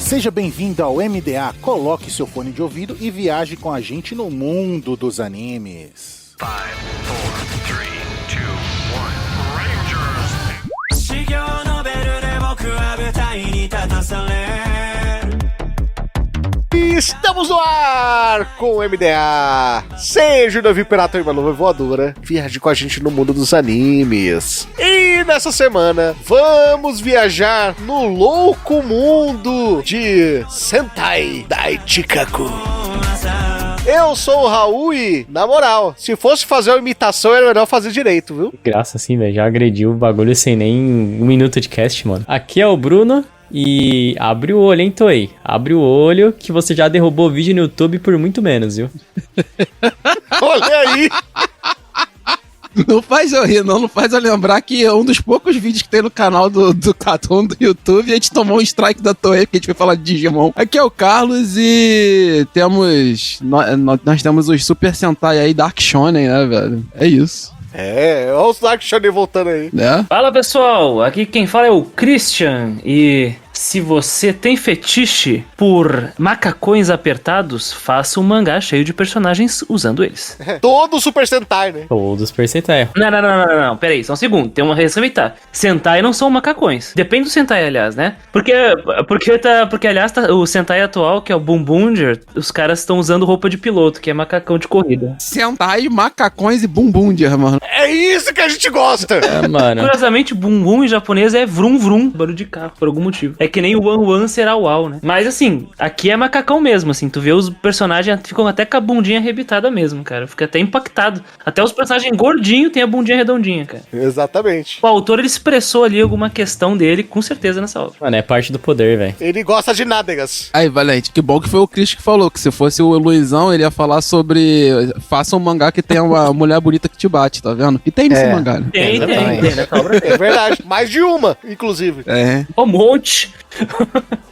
Seja bem-vindo ao MDA, coloque seu fone de ouvido e viaje com a gente no mundo dos animes. 5, 4, 3, 2, 1, E estamos no ar com o MDA. Seja o navio pirata e uma nuvem voadora, viaje com a gente no mundo dos animes. E nessa semana, vamos viajar no louco mundo de Sentai Daichikaku. Eu sou o Raul e, na moral, se fosse fazer uma imitação, era melhor fazer direito, viu? Graça, assim, velho. Já agrediu o bagulho sem nem um minuto de cast, mano. Aqui é o Bruno e abre o olho, hein, Toei? Abre o olho que você já derrubou o vídeo no YouTube por muito menos, viu? Olha aí! Não faz eu rir, não faz eu lembrar que é um dos poucos vídeos que tem no canal do Cartoon do YouTube, a gente tomou um strike da Toei, porque a gente foi falar de Digimon. Aqui é o Carlos e nós temos os Super Sentai aí, Dark Shonen, né, velho? É isso. Olha os Dark Shonen voltando aí. Né? Fala pessoal, aqui quem fala é o Christian e se você tem fetiche por macacões apertados, faça um mangá cheio de personagens usando eles. Todo Super Sentai, né? Todos Super Sentai. Não, peraí, só um segundo, tem uma ressalva aí, tá? Sentai não são macacões, depende do Sentai, aliás, né? Porque aliás, o Sentai atual, que é o Boom Boonger, os caras estão usando roupa de piloto, que é macacão de corrida. Sentai, macacões e bumbundia, mano. É isso que a gente gosta! É, mano. Curiosamente, bumbum em japonês é vrum vrum, barulho de carro, por algum motivo. É que nem o One One será o Uau, né? Mas assim, aqui é macacão mesmo, assim. Tu vê os personagens ficam até com a bundinha arrebitada mesmo, cara. Fica até impactado. Até os personagens gordinhos têm a bundinha redondinha, cara. Exatamente. O autor, ele expressou ali alguma questão dele, com certeza, nessa obra. Mano, é parte do poder, velho. Ele gosta de nádegas. Aí, Valente, que bom que foi o Chris que falou, que se fosse o Luizão, ele ia falar sobre faça um mangá que tenha uma mulher bonita que te bate, tá vendo? E tem nesse mangá, né? Tem nessa obra. É verdade. Mais de uma, inclusive. É. Um monte.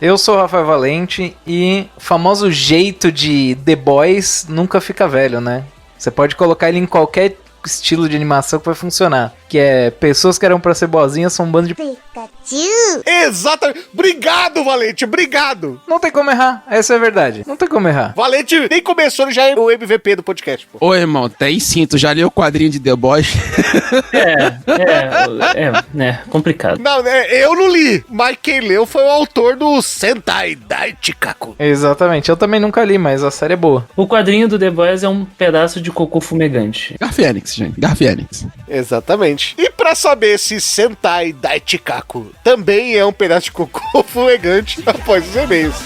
Eu sou o Rafael Valente e o famoso jeito de The Boys nunca fica velho, né? Você pode colocar ele em qualquer estilo de animação que vai funcionar. Que é pessoas que eram pra ser boazinhas são um bando de... Exatamente. Obrigado, Valente. Obrigado. Não tem como errar, essa é a verdade. Não tem como errar. Valente nem começou, ele já é o MVP do podcast, pô. Ô, irmão, tem sim, tu já leu o quadrinho de The Boys? Complicado. Não, eu não li, mas quem leu foi o autor do Sentai Daichikaku. Exatamente, eu também nunca li, mas a série é boa. O quadrinho do The Boys é um pedaço de cocô fumegante. Garfienix, gente, Garfienix. Exatamente. E pra saber se Sentai Daichikaku também é um pedaço de cocô fumegante, após os e-mails.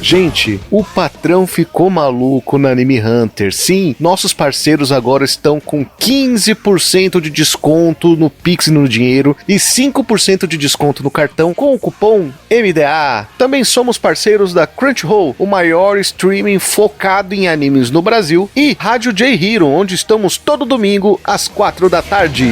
Gente, o patrão ficou maluco na Anime Hunter. Sim, nossos parceiros agora estão com 15% de desconto no Pix e no dinheiro e 5% de desconto no cartão com o cupom MDA. Também somos parceiros da Crunchyroll, o maior streaming focado em animes no Brasil, e Rádio J Hero, onde estamos todo domingo às 4 da tarde.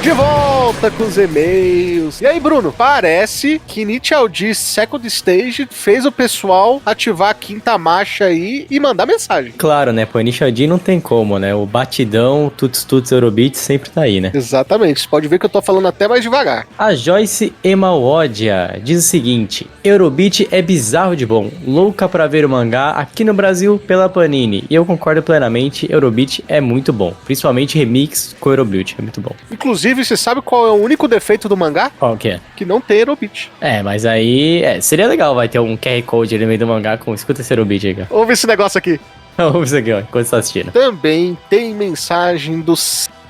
De volta com os e-mails. E aí, Bruno, parece que Initial D Second Stage fez o pessoal ativar a quinta marcha aí e mandar mensagem. Claro, né? Pô, Initial D não tem como, né? O batidão, tuts, Eurobeat sempre tá aí, né? Exatamente. Você pode ver que eu tô falando até mais devagar. A Joyce Emaodia diz o seguinte: Eurobeat é bizarro de bom. Louca pra ver o mangá aqui no Brasil pela Panini. E eu concordo plenamente, Eurobeat é muito bom. Principalmente remix com Eurobeat, é muito bom. Inclusive, você sabe qual é o único defeito do mangá? Qual que é? Que não tem Eurobeat. É, mas aí... seria legal, vai ter um QR Code ali no meio do mangá com... Escuta esse Eurobeat aí, cara. Ouve esse negócio aqui. Ouve isso aqui, ó, enquanto você tá assistindo. Também tem mensagem do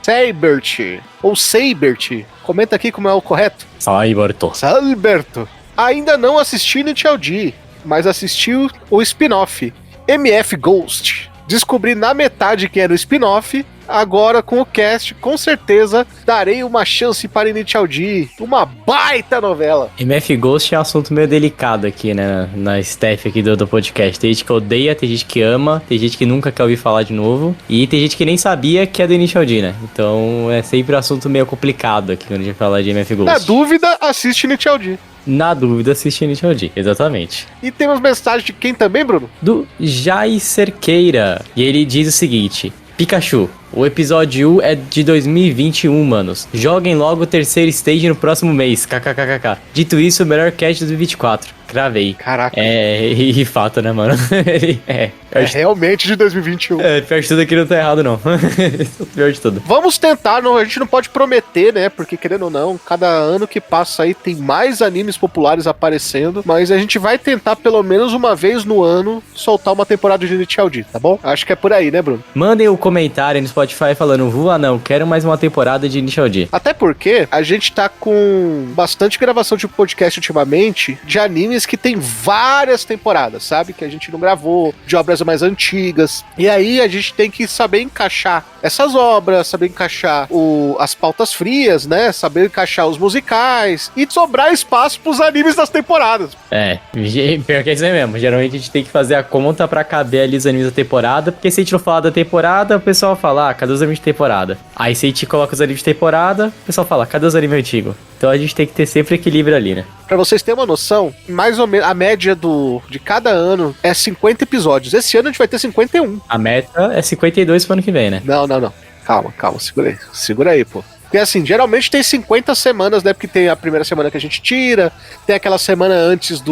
Seibert, ou Seibert, comenta aqui como é o correto. Cyberto. Salberto, ainda não assisti Initial D, mas assistiu o spin-off MF Ghost. Descobri na metade que era o spin-off. Agora com o cast, com certeza darei uma chance para Initial D. Uma baita novela. MF Ghost é um assunto meio delicado aqui, né? Na staff aqui do podcast. Tem gente que odeia, tem gente que ama, tem gente que nunca quer ouvir falar de novo. E tem gente que nem sabia que é do Initial D, né? Então é sempre um assunto meio complicado aqui quando a gente fala de MF Ghost. Na dúvida, assiste Initial D. Na dúvida, assiste Initial D, exatamente. E temos mensagem de quem também, Bruno? Do Jai Cerqueira. E ele diz o seguinte: Pikachu, o episódio 1 é de 2021, manos. Joguem logo o terceiro stage no próximo mês. KKKKK. Dito isso, o melhor cast de 2024. Cravei. Caraca. E fato, né, mano? É realmente de 2021. Pior de tudo aqui não tá errado, não. Pior de tudo. Vamos tentar, a gente não pode prometer, né? Porque, querendo ou não, cada ano que passa aí tem mais animes populares aparecendo. Mas a gente vai tentar, pelo menos uma vez no ano, soltar uma temporada de Initial D, tá bom? Acho que é por aí, né, Bruno? Mandem um comentário no Spotify falando: voa não, quero mais uma temporada de Initial D. Até porque a gente tá com bastante gravação de podcast ultimamente de animes que tem várias temporadas, sabe? Que a gente não gravou, de obras mais antigas. E aí a gente tem que saber encaixar essas obras, saber encaixar as pautas frias, né? Saber encaixar os musicais e sobrar espaço pros animes das temporadas. Pior que é isso aí mesmo. Geralmente a gente tem que fazer a conta pra caber ali os animes da temporada, porque se a gente não falar da temporada, o pessoal fala: cadê os animes de temporada? Aí se a gente coloca os animes de temporada, o pessoal fala: cadê os animes antigos? Então a gente tem que ter sempre equilíbrio ali, né? Pra vocês terem uma noção, mais ou menos a média de cada ano é 50 episódios. Esse ano a gente vai ter 51. A meta é 52 pro ano que vem, né? Não. Calma, segura aí, pô. Porque assim, geralmente tem 50 semanas, né? Porque tem a primeira semana que a gente tira, tem aquela semana antes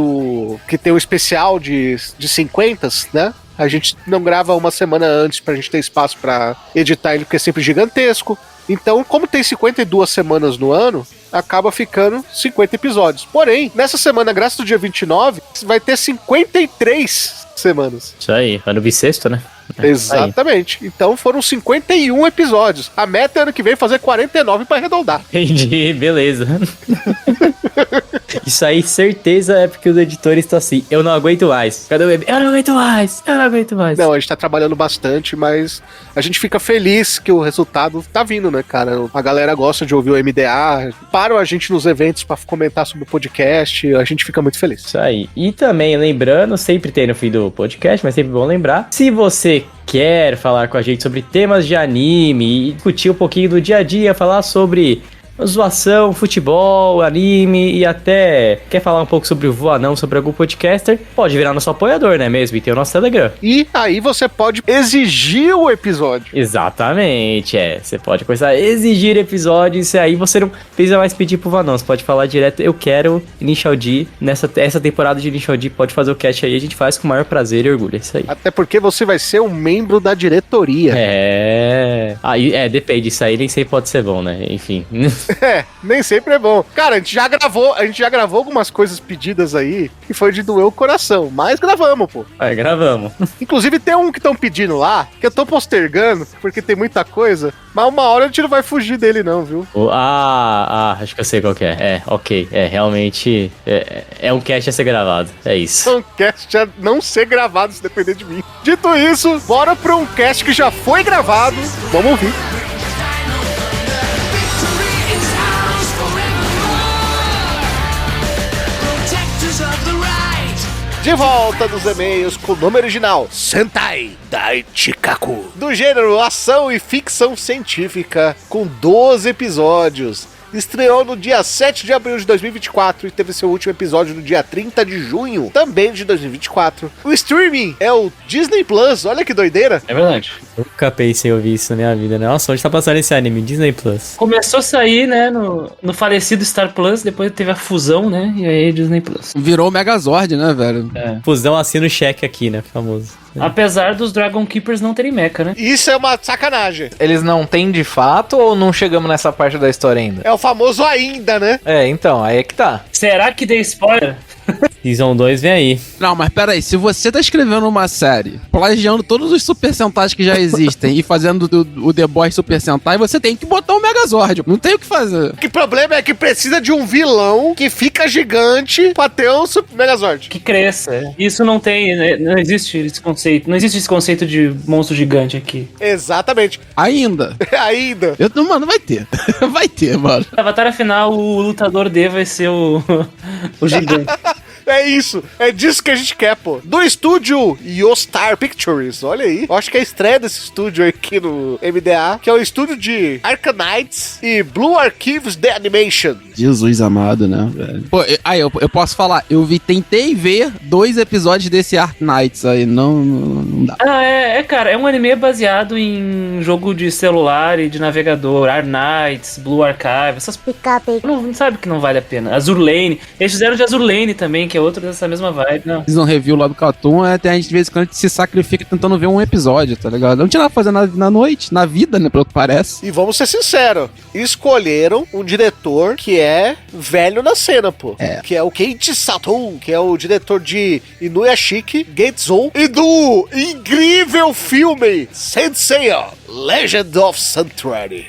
que tem o especial de 50, né? A gente não grava uma semana antes pra gente ter espaço pra editar ele, porque é sempre gigantesco. Então, como tem 52 semanas no ano, acaba ficando 50 episódios. Porém, nessa semana, graças ao dia 29, vai ter 53 semanas. Isso aí, ano bissexto, né? Exatamente. Então foram 51 episódios. A meta é ano que vem fazer 49 pra arredondar. Entendi, beleza. Isso aí, certeza é porque os editores estão assim: eu não aguento mais. Cadê o bebê? Eu não aguento mais. Não, a gente tá trabalhando bastante, mas a gente fica feliz que o resultado tá vindo, né, cara? A galera gosta de ouvir o MDA, param a gente nos eventos pra comentar sobre o podcast, a gente fica muito feliz. Isso aí. E também, lembrando, sempre tem no fim do podcast, mas sempre bom lembrar, se você quer falar com a gente sobre temas de anime e discutir um pouquinho do dia a dia, falar sobre zoação, futebol, anime e até quer falar um pouco sobre o Voanão, sobre algum podcaster, pode virar nosso apoiador, né mesmo? E tem o nosso Telegram. E aí você pode exigir o episódio. Exatamente, você pode começar a exigir episódios e aí você não precisa mais pedir pro Voanão, você pode falar direto: eu quero Initial D, essa temporada de Initial D, pode fazer o cast aí, a gente faz com o maior prazer e orgulho, é isso aí. Até porque você vai ser um membro da diretoria. Aí, depende, isso aí nem sempre pode ser bom, né? Enfim. Nem sempre é bom. Cara, a gente já gravou algumas coisas pedidas aí que foi de doer o coração, mas gravamos, pô. Gravamos. Inclusive tem um que estão pedindo lá, que eu tô postergando, porque tem muita coisa, mas uma hora a gente não vai fugir dele não, viu? Acho que eu sei qual que é. Ok. Realmente é um cast a ser gravado, é isso. É um cast a não ser gravado, se depender de mim. Dito isso, bora pra um cast que já foi gravado. Vamos ouvir. De volta dos e-mails com o nome original Sentai Daichikaku, do gênero ação e ficção científica, com 12 episódios. Estreou no dia 7 de abril de 2024 e teve seu último episódio no dia 30 de junho, também de 2024. O streaming é o Disney Plus, olha que doideira. É verdade. Nunca pensei em ouvir isso na minha vida, né? Nossa, onde tá passando esse anime? Disney Plus. Começou a sair, né, no falecido Star Plus, depois teve a fusão, né, e aí Disney Plus. Virou o Megazord, né, velho? Fusão assina o cheque aqui, né? Famoso. Apesar dos Dragon Keepers não terem mecha, né? Isso é uma sacanagem. Eles não têm de fato ou não chegamos nessa parte da história ainda? É o famoso ainda, né? Então, aí é que tá. Será que dei spoiler? Season 2 vem aí. Não, mas peraí, se você tá escrevendo uma série, plagiando todos os Super Sentais que já existem e fazendo o The Boys Super Sentai, você tem que botar o Megazord. Não tem o que fazer. O problema é que precisa de um vilão que fica gigante pra ter um Megazord. Que cresça. Isso não tem, né? Não existe esse conceito. Não existe esse conceito de monstro gigante aqui. Exatamente. Ainda. Ainda. Mano, vai ter. Vai ter, mano. Na batalha final, o lutador D vai ser o gigante. É isso. É disso que a gente quer, pô. Do estúdio Yostar Pictures. Olha aí. Eu acho que é a estreia desse estúdio aqui no MDA, que é o estúdio de Arkanites e Blue Archives The Animation. Jesus amado, né, velho? Pô, aí eu posso falar, tentei ver 2 episódios desse Ark Knights aí, não dá. Ah, cara, é um anime baseado em jogo de celular e de navegador, Arknights, Blue Archive, essas picape. Não sabe que não vale a pena. Azur Lane, eles fizeram de Azur Lane também, que é outro dessa mesma vibe, não. Fiz um review lá do Cartoon, até a gente de vez em quando se sacrifica tentando ver um episódio, tá ligado? Não tinha nada pra fazer na noite, na vida, né, pelo que parece. E vamos ser sinceros, escolheram um diretor que é velho na cena, pô. Que é o Keiichi Sato, que é o diretor de Inuyashiki, Genzou e do incrível filme Senseiya, Legend of Sanctuary.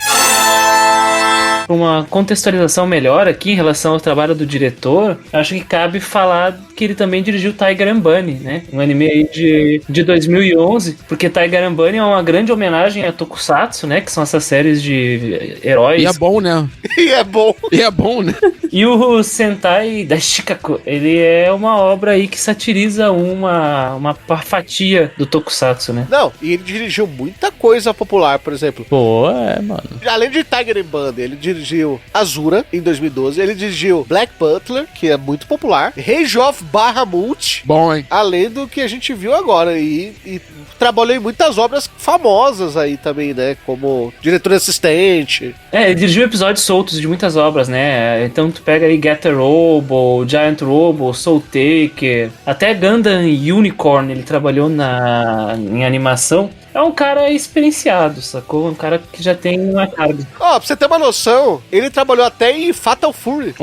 Uma contextualização melhor aqui em relação ao trabalho do diretor, acho que cabe falar que ele também dirigiu Tiger and Bunny, né? Um anime aí de 2011, porque Tiger and Bunny é uma grande homenagem a Tokusatsu, né? Que são essas séries de heróis. E é bom, né? E é bom. E é bom, né? E o Sentai da Shikaku, ele é uma obra aí que satiriza uma fatia do Tokusatsu, né? Não, e ele dirigiu muita coisa popular, por exemplo. Pô, mano. Além de Tiger and Bunny, ele dirigiu Azura, em 2012. Ele dirigiu Black Butler, que é muito popular. Rage of Bahamut. Bom, hein? Além do que a gente viu agora. E trabalhou em muitas obras famosas aí também, né? Como diretor assistente. Ele dirigiu episódios soltos de muitas obras, né? Então tu pega aí Getter Robo, Giant Robo, Soul Taker, até Gundam Unicorn ele trabalhou em animação. É um cara experienciado, sacou? Um cara que já tem uma carga. Pra você ter uma noção, ele trabalhou até em Fatal Fury.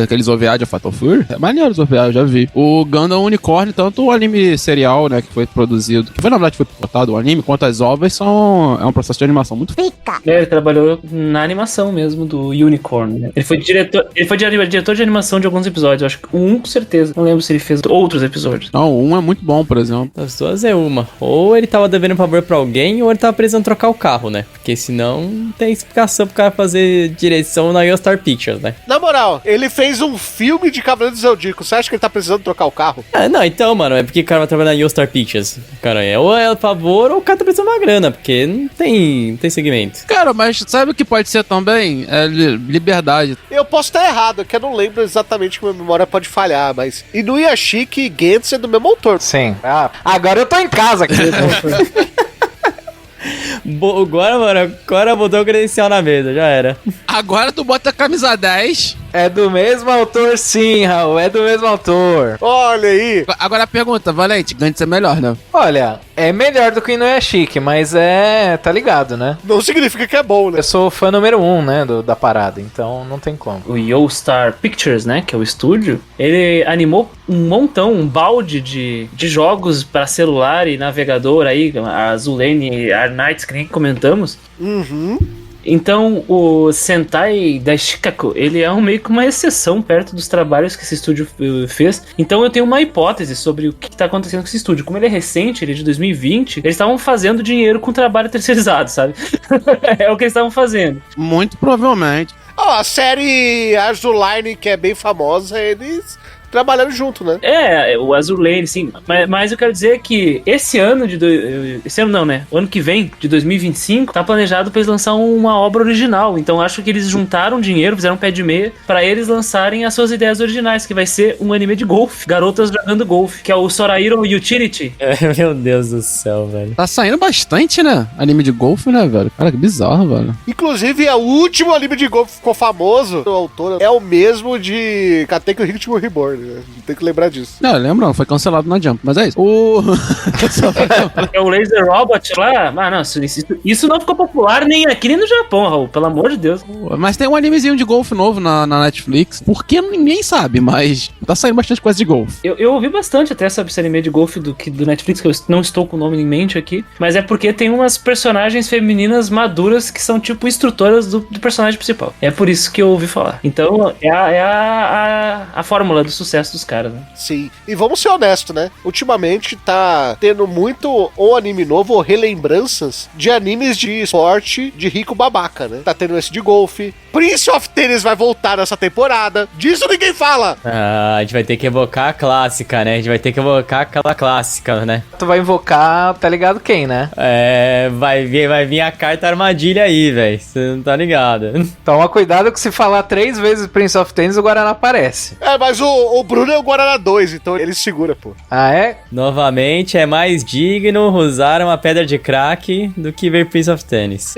Aqueles OVA de Fatal Fury? É maneiro os OVA, eu já vi. O Gundam Unicorn, tanto o anime serial, né, que foi produzido, que foi na verdade foi botado o anime, quanto as ovas é um processo de animação muito fica. Ele trabalhou na animação mesmo do Unicorn, né? Ele foi diretor de animação de alguns episódios, eu acho que um com certeza. Não lembro se ele fez outros episódios. Não, um é muito bom, por exemplo. As duas é uma. Ou ele tava devendo um favor pra alguém, ou ele tava precisando trocar o carro, né? Porque senão não tem explicação pro cara fazer direção na Yostar Pictures, né? Na moral, ele fez um filme de Cavaleiro do Zodíaco. Você acha que ele tá precisando trocar o carro? Não, então, mano, é porque o cara vai trabalhar na Yostar Pictures. Cara, ou é favor, ou o cara tá precisando de uma grana, porque não tem segmento. Cara, mas sabe o que pode ser também? É liberdade. Eu posso estar errado, que eu não lembro exatamente, que minha memória pode falhar, mas Inuyashiki e Gantz é do mesmo autor. Sim. Agora eu tô em casa aqui. Agora botou o credencial na mesa, já era. Agora tu bota a camisa 10. É do mesmo autor, sim, Raul. É do mesmo autor. Olha aí. Agora a pergunta, Valente, Gantz é melhor, né? Olha, é melhor do que Inuyashiki, mas tá ligado, né? Não significa que é bom, né? Eu sou fã número 1, né, da parada, então não tem como. O Yostar Pictures, né, que é o estúdio, ele animou um balde de jogos para celular e navegador aí, a Azulene e Arknights, que nem comentamos. Uhum. Então, o Sentai da Shikaku, ele é meio que uma exceção perto dos trabalhos que esse estúdio fez. Então, eu tenho uma hipótese sobre o que está acontecendo com esse estúdio. Como ele é recente, ele é de 2020, eles estavam fazendo dinheiro com trabalho terceirizado, sabe? É o que eles estavam fazendo. Muito provavelmente. A série Azuline, que é bem famosa, eles trabalhando junto, né? O Azur Lane, sim. Mas eu quero dizer que esse ano esse ano não, né? O ano que vem, de 2025, tá planejado pra eles lançar uma obra original. Então acho que eles juntaram dinheiro, fizeram um pé de meia pra eles lançarem as suas ideias originais, que vai ser um anime de golfe. Garotas jogando golfe, que é o Sorairo Utility. Meu Deus do céu, velho. Tá saindo bastante, né? Anime de golfe, né, velho? Cara, que bizarro, velho. Inclusive, o último anime de golfe que ficou famoso, o autor é o mesmo de Katekyo Ritmo Reborn. né? Tem que lembrar disso. Não, lembrando, foi cancelado na Jump, mas é isso. É o Laser Robot lá? Ah, não, isso não ficou popular nem aqui nem no Japão, Raul, pelo amor de Deus. Mas tem um animezinho de golfe novo na Netflix. Por que ninguém sabe, mas tá saindo bastante coisa de golfe. Eu ouvi bastante até sobre esse anime de golfe do Netflix, que eu não estou com o nome em mente aqui, mas é porque tem umas personagens femininas maduras que são tipo instrutoras do personagem principal. É por isso que eu ouvi falar. Então, é a fórmula do sucesso dos caras, né? Sim. E vamos ser honestos, né? Ultimamente tá tendo muito ou anime novo ou relembranças de animes de esporte de rico babaca, né? Tá tendo esse de golfe. Prince of Tennis vai voltar nessa temporada. Disso ninguém fala. Ah, a gente vai ter que evocar a clássica, né? A gente vai ter que evocar aquela clássica, né? Tu vai invocar, tá ligado quem, né? Vai vir a carta armadilha aí, velho. Você não tá ligado. Toma cuidado que se falar 3 vezes Prince of Tennis, o Guaraná aparece. Mas o Bruno é o Guaraná 2, então ele segura, pô. Ah, é? Novamente, é mais digno usar uma pedra de crack do que ver Prince of Tennis.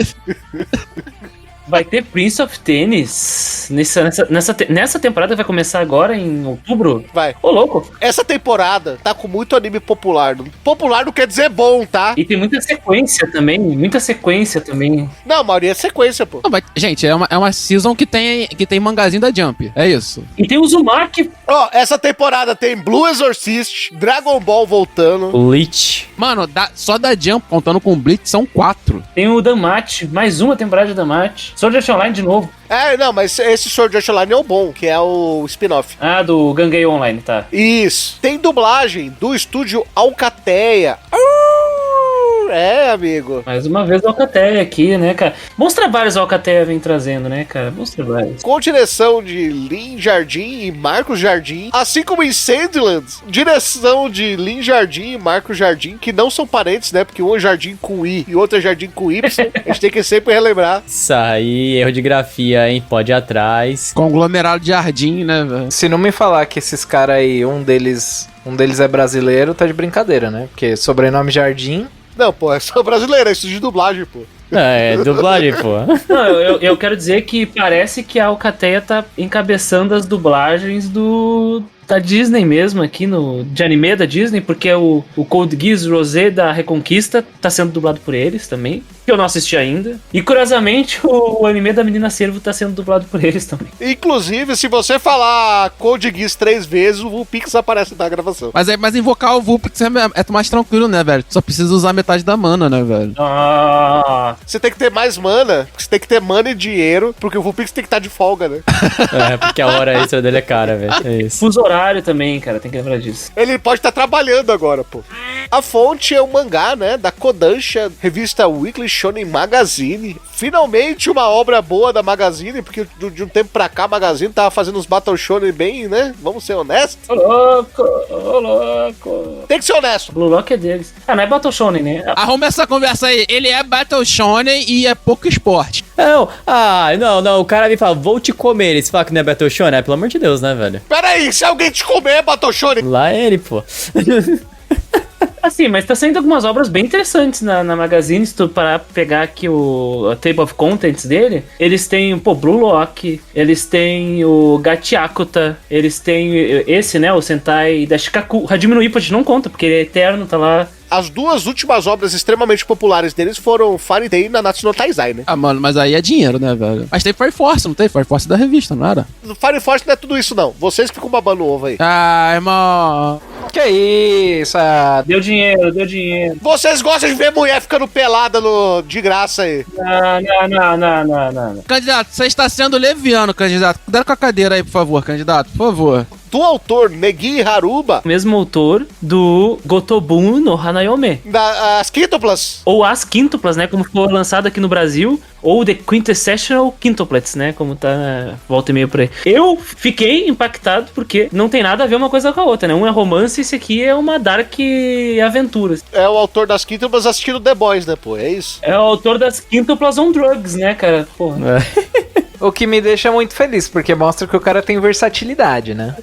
Vai ter Prince of Tennis nessa temporada, vai começar agora em outubro? Vai. Ô, louco. Essa temporada tá com muito anime popular. Popular não quer dizer bom, tá? E tem muita sequência também. Não, a maioria é sequência, pô. Não, gente, é uma season que tem mangazinho da Jump. É isso. E tem o Uzumaki. Ó, essa temporada tem Blue Exorcist, Dragon Ball voltando. Bleach. Mano, só da Jump, contando com o Blitz, são 4. Tem o Danmachi, mais uma temporada de Danmachi. Sword Art Online de novo. Não, mas esse Sword Art Online é o bom, que é o spin-off. Ah, do Gangue Online, tá. Isso. Tem dublagem do estúdio Alcateia. Amigo. Mais uma vez o Alcateia aqui, né, cara? Bons trabalhos o Alcateia vem trazendo, né, cara? Bons trabalhos. Com direção de Lin Jardim e Marcos Jardim, assim como em Sandland, direção de Lin Jardim e Marcos Jardim, que não são parentes, né? Porque um é Jardim com I e outro é Jardim com Y. A gente tem que sempre relembrar. Isso aí, erro de grafia, hein? Pode ir atrás. Conglomerado de jardim, né, velho? Se não me falar que esses caras aí, um deles é brasileiro, tá de brincadeira, né? Porque sobrenome Jardim... Não, pô, é só brasileiro, é estúdio de dublagem, pô. É dublagem, pô. Não, eu quero dizer que parece que a Alcateia tá encabeçando as dublagens da Disney mesmo, aqui de anime da Disney, porque o Code Geass Rosé da Reconquista tá sendo dublado por eles também, que eu não assisti ainda. E curiosamente, o anime da Menina Cervo tá sendo dublado por eles também. Inclusive, se você falar Code Geass 3 vezes, o Vulpix aparece na gravação. Mas invocar o Vulpix é mais tranquilo, né, velho? Só precisa usar metade da mana, né, velho? Ah, Você tem que ter mais mana, você tem que ter mana e dinheiro, porque o Vulpix tem que estar de folga, né? Porque a hora extra dele é cara, velho. É isso. fuso horário também, cara, tem que lembrar disso. Ele pode estar trabalhando agora, pô. A fonte é o mangá, né, da Kodansha, revista Weekly Shonen Magazine. Finalmente uma obra boa da Magazine, porque de um tempo pra cá a Magazine tava fazendo uns Battle Shonen bem, né? Vamos ser honestos. Ô louco. Tem que ser honesto. Blue Lock é deles. Ah, não é Battle Shonen, né? Arruma essa conversa aí. Ele é Battle Shonen e é pouco esporte. Não, o cara me fala, vou te comer. Ele fala que não é Battle Shonen, pelo amor de Deus, né, velho? Pera aí, se alguém te comer é Battle Shonen. Lá é ele, pô. Assim, mas tá saindo algumas obras bem interessantes na Magazine. Se tu parar pra pegar aqui a Table of Contents dele, eles têm, Blue Lock, eles têm o Gatiakuta, eles têm esse, né, o Sentai da Shikaku. Hajime no Ippo não conta, porque ele é eterno, tá lá. As duas últimas obras extremamente populares deles foram Fairy Tail e Nanatsu no Taizai, né? Ah, mano, mas aí é dinheiro, né, velho? Mas tem Fire Force, não tem? Fire Force da revista, não era? Fire Force não é tudo isso, não. Vocês que ficam babando o ovo aí. Ah, irmão. Que isso? Deu dinheiro. Vocês gostam de ver mulher ficando pelada de graça aí. Não. Candidato, você está sendo leviano, candidato. Cuidado com a cadeira aí, por favor, candidato. Por favor. Do autor Negi Haruba. Mesmo autor do Gotobun no Hanayome. Das quíntuplas. Ou as quíntuplas, né? Como foi lançado aqui no Brasil. Ou The Quintessential Quintuplets, né? Como tá volta e meia por aí. Eu fiquei impactado porque não tem nada a ver uma coisa com a outra, né? Um é romance e esse aqui é uma dark aventura. É o autor das quíntuplas assistindo The Boys, né, pô? É isso. É o autor das quíntuplas on drugs, né, cara? Porra. O que me deixa muito feliz, porque mostra que o cara tem versatilidade, né?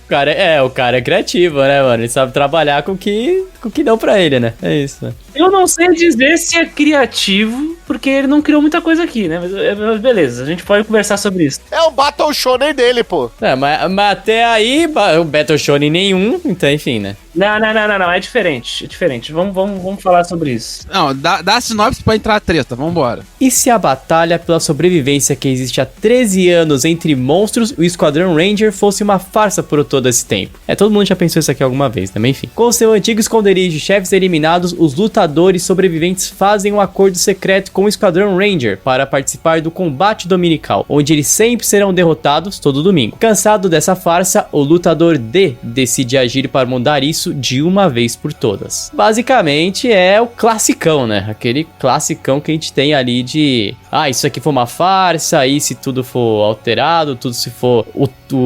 O cara é criativo, né, mano? Ele sabe trabalhar com o que dão pra ele, né? É isso, né? Eu não sei dizer se é criativo porque ele não criou muita coisa aqui, né? Mas beleza, a gente pode conversar sobre isso. É o Battle Shonen dele, pô. Mas até aí, o Battle Shonen nenhum, então enfim, né? Não, é diferente, Vamos falar sobre isso. Não, dá a sinopse pra entrar a treta, vambora. E se a batalha pela sobrevivência que existe há 13 anos entre monstros e o Esquadrão Ranger fosse uma farsa por todo esse tempo? Todo mundo já pensou isso aqui alguma vez, também, enfim. Com seu antigo esconderijo de chefes eliminados, os lutadores sobreviventes fazem um acordo secreto com o Esquadrão Ranger para participar do combate dominical, onde eles sempre serão derrotados todo domingo. Cansado dessa farsa, o lutador D decide agir para mudar isso de uma vez por todas. Basicamente é o classicão, né? Aquele classicão que a gente tem ali de... isso aqui foi uma farsa, aí se tudo for alterado, tudo se for...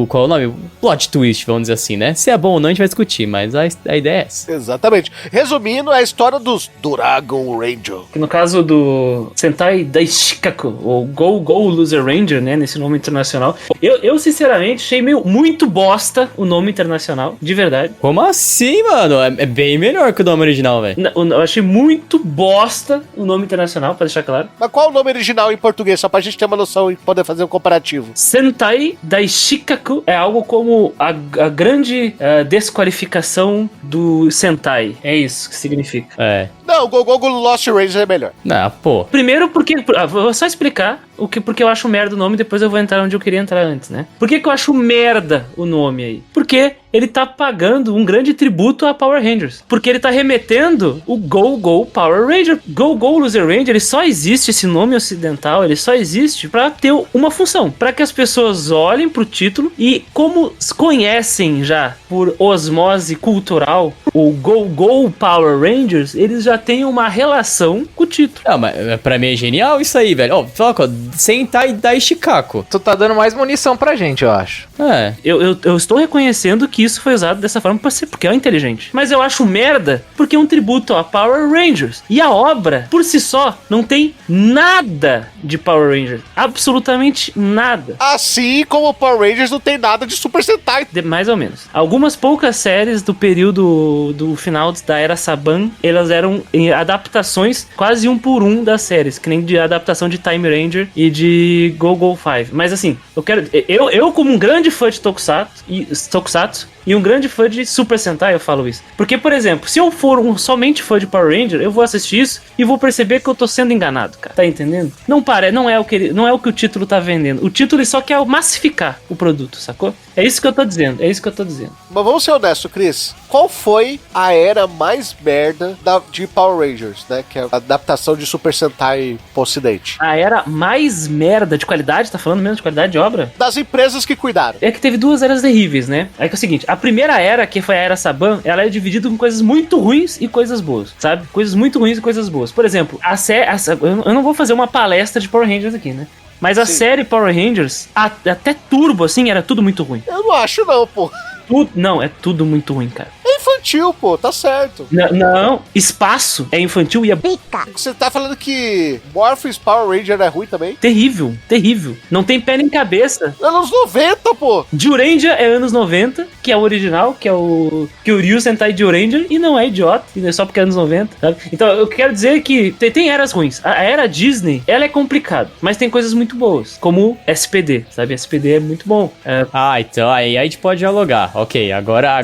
qual é o nome? O plot twist, vamos dizer assim, né? Se é bom ou não, a gente vai discutir, mas a ideia é essa. Exatamente. Resumindo, é a história dos Dragon Ranger. No caso do Sentai Daishikaku, ou Go Loser Ranger, né? Nesse nome internacional. Eu sinceramente, achei muito bosta o nome internacional, de verdade. Como assim, mano? É bem melhor que o nome original, velho. Eu achei muito bosta o nome internacional, pra deixar claro. Mas qual é o nome original em português? Só pra gente ter uma noção e poder fazer um comparativo. Sentai Daishikaku é algo como a grande desqualificação do Sentai. É isso que significa. É. Não, o Gogo Lost Ranger é melhor. Não, pô. Primeiro porque... vou só explicar porque eu acho merda o nome, depois eu vou entrar onde eu queria entrar antes, né? Por que eu acho merda o nome aí? Porque ele tá pagando um grande tributo a Power Rangers. Porque ele tá remetendo o Go Power Ranger. Go Loser Ranger, ele só existe, esse nome ocidental, ele só existe pra ter uma função. Pra que as pessoas olhem pro título e, como conhecem já por osmose cultural o Go Power Rangers, eles já têm uma relação com o título. Mas pra mim é genial isso aí, velho. Fala, Sentai Daishikaku. Tu tá dando mais munição pra gente, eu acho. Eu estou reconhecendo que isso foi usado dessa forma porque é inteligente. Mas eu acho merda porque é um tributo a Power Rangers. E a obra, por si só, não tem nada de Power Rangers. Absolutamente nada. Assim como o Power Rangers não tem nada de Super Sentai. Mais ou menos. Algumas poucas séries do período do final da Era Saban, elas eram adaptações quase um por um das séries. Que nem de adaptação de Time Ranger e de Go 5. Mas assim, eu como um grande fã de Tokusatsu e um grande fã de Super Sentai, eu falo isso. Porque, por exemplo, se eu for somente fã de Power Ranger, eu vou assistir isso e vou perceber que eu tô sendo enganado, cara. Tá entendendo? Não é o que o título tá vendendo. O título só quer massificar o produto, sacou? É isso que eu tô dizendo. Mas vamos ser honestos, Chris. Qual foi a era mais merda de Power Rangers, né? Que é a adaptação de Super Sentai pro ocidente. A era mais merda de qualidade, tá falando mesmo de qualidade de obra? Das empresas que cuidaram. É que teve duas eras terríveis, né? Aí que é o seguinte, a primeira era, que foi a Era Saban, ela é dividida em coisas muito ruins e coisas boas, sabe? Coisas muito ruins e coisas boas. Por exemplo, eu não vou fazer uma palestra de Power Rangers aqui, né? Mas a série Power Rangers, até Turbo, assim, era tudo muito ruim. Eu não acho não, pô. Não, é tudo muito ruim, cara. É infantil, pô, tá certo. Não, Espaço é infantil e é pica. Você tá falando que Morpheus Power Ranger é ruim também? Terrível. Não tem pé nem cabeça. Anos 90, pô. Zyuranger é anos 90, que é o original, que é o Ryu Sentai Zyuranger, e não é idiota, só porque é anos 90, sabe? Então eu quero dizer que tem eras ruins. A era Disney, ela é complicada, mas tem coisas muito boas, como SPD, sabe? SPD é muito bom. Então aí a gente pode dialogar. Ok, agora,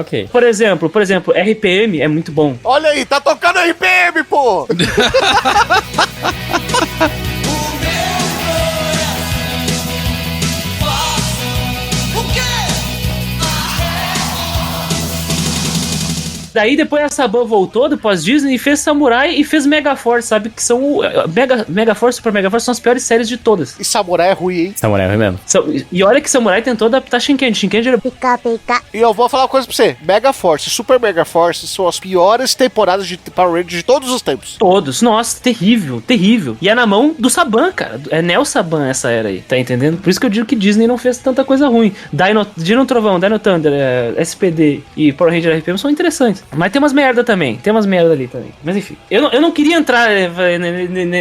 ok. Por exemplo, RPM é muito bom. Olha aí, tá tocando RPM, pô! Daí depois a Saban voltou, depois Disney, e fez Samurai e fez Megaforce, sabe? Que são... Megaforce e Super Megaforce são as piores séries de todas. E Samurai é ruim, hein? Samurai é ruim mesmo. E olha que Samurai tentou adaptar Shinkendi. Shinkendi era... Pica. E eu vou falar uma coisa pra você. Megaforce e Super Megaforce são as piores temporadas de Power Rangers de todos os tempos. Todos. Nossa, terrível. E é na mão do Saban, cara. É Neo Saban essa era aí, tá entendendo? Por isso que eu digo que Disney não fez tanta coisa ruim. Dino Trovão, Dino Thunder, SPD e Power Ranger RPM são interessantes. Mas tem umas merda ali também. Mas enfim, eu não queria entrar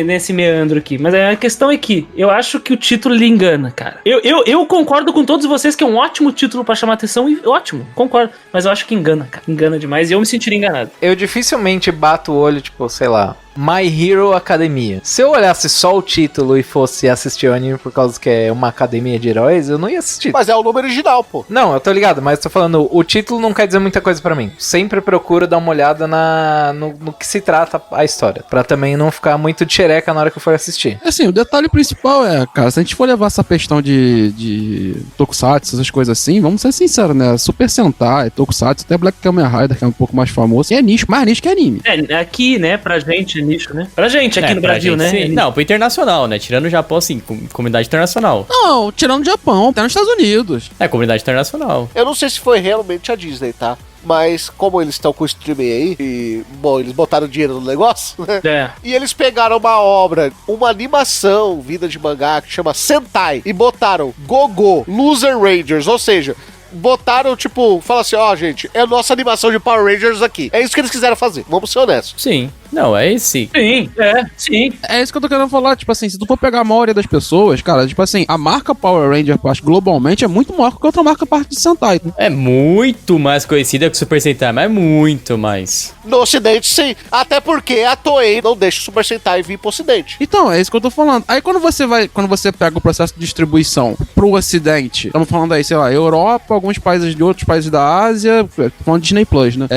nesse meandro aqui, mas a questão é que eu acho que o título lhe engana, cara. Eu concordo com todos vocês que é um ótimo título pra chamar atenção, e ótimo, concordo. Mas eu acho que engana, cara. Engana demais e eu me sentiria enganado. Eu dificilmente bato o olho, tipo, sei lá, My Hero Academia. Se eu olhasse só o título e fosse assistir o anime por causa que é uma academia de heróis, eu não ia assistir. Mas é o nome original, pô. Não, eu tô ligado, mas tô falando, o título não quer dizer muita coisa pra mim. Sempre procuro dar uma olhada no que se trata a história, pra também não ficar muito de xereca na hora que eu for assistir. Assim, o detalhe principal é, cara, se a gente for levar essa questão de Tokusatsu, essas coisas assim, vamos ser sinceros, né? Super Sentai, Tokusatsu, até Black Kamen Rider, que é um pouco mais famoso, é nicho, mais nicho que anime. É, aqui, né, pra gente é nicho, né? Pra gente aqui no pra Brasil, gente, né? sim. É nicho. Não, pro internacional, né? Tirando o Japão, assim, comunidade internacional. Não, tirando o Japão, até nos Estados Unidos. É, comunidade internacional. Eu não sei se foi realmente a Disney, tá? Mas como eles estão com o streaming aí, e, bom, eles botaram dinheiro no negócio, né? É. E eles pegaram uma obra, uma animação vinda de mangá que chama Sentai, e botaram Gogo, Loser Rangers, ou seja, botaram, tipo, fala assim, ó, gente, é a nossa animação de Power Rangers aqui. É isso que eles quiseram fazer, vamos ser honestos. Sim. Não, é esse. Sim, sim. É isso que eu tô querendo falar, tipo assim, se tu for pegar a maioria das pessoas, cara, tipo assim, a marca Power Ranger, eu acho, globalmente, é muito maior que outra marca parte de Sentai. É muito mais conhecida que o Super Sentai, mas é muito mais. No ocidente, sim. Até porque a Toei não deixa o Super Sentai vir pro ocidente. Então, é isso que eu tô falando. Aí quando você pega o processo de distribuição pro ocidente, estamos falando aí, sei lá, Europa, alguns países de outros países da Ásia, falando de Disney Plus, né?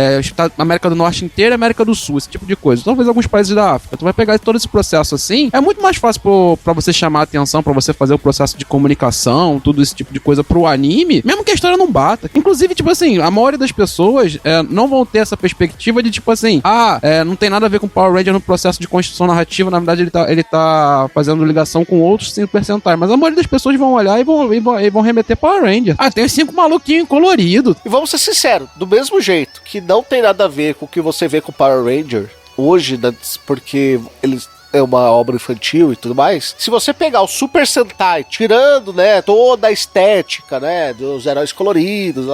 América do Norte inteira e América do Sul, esse tipo de coisa. Talvez alguns países da África. Tu vai pegar todo esse processo assim, é muito mais fácil pra você chamar a atenção, pra você fazer o processo de comunicação, tudo esse tipo de coisa pro anime, mesmo que a história não bata. Inclusive, tipo assim, a maioria das pessoas não vão ter essa perspectiva de tipo assim, não tem nada a ver com Power Ranger no processo de construção narrativa, na verdade ele tá fazendo ligação com outros Super Sentai, mas a maioria das pessoas vão olhar e vão remeter Power Ranger. Tem os 5 maluquinhos coloridos. E vamos ser sinceros, do mesmo jeito que não tem nada a ver com o que você vê com Power Ranger hoje, porque eles é uma obra infantil e tudo mais. Se você pegar o Super Sentai, tirando, né, toda a estética, né, dos heróis coloridos,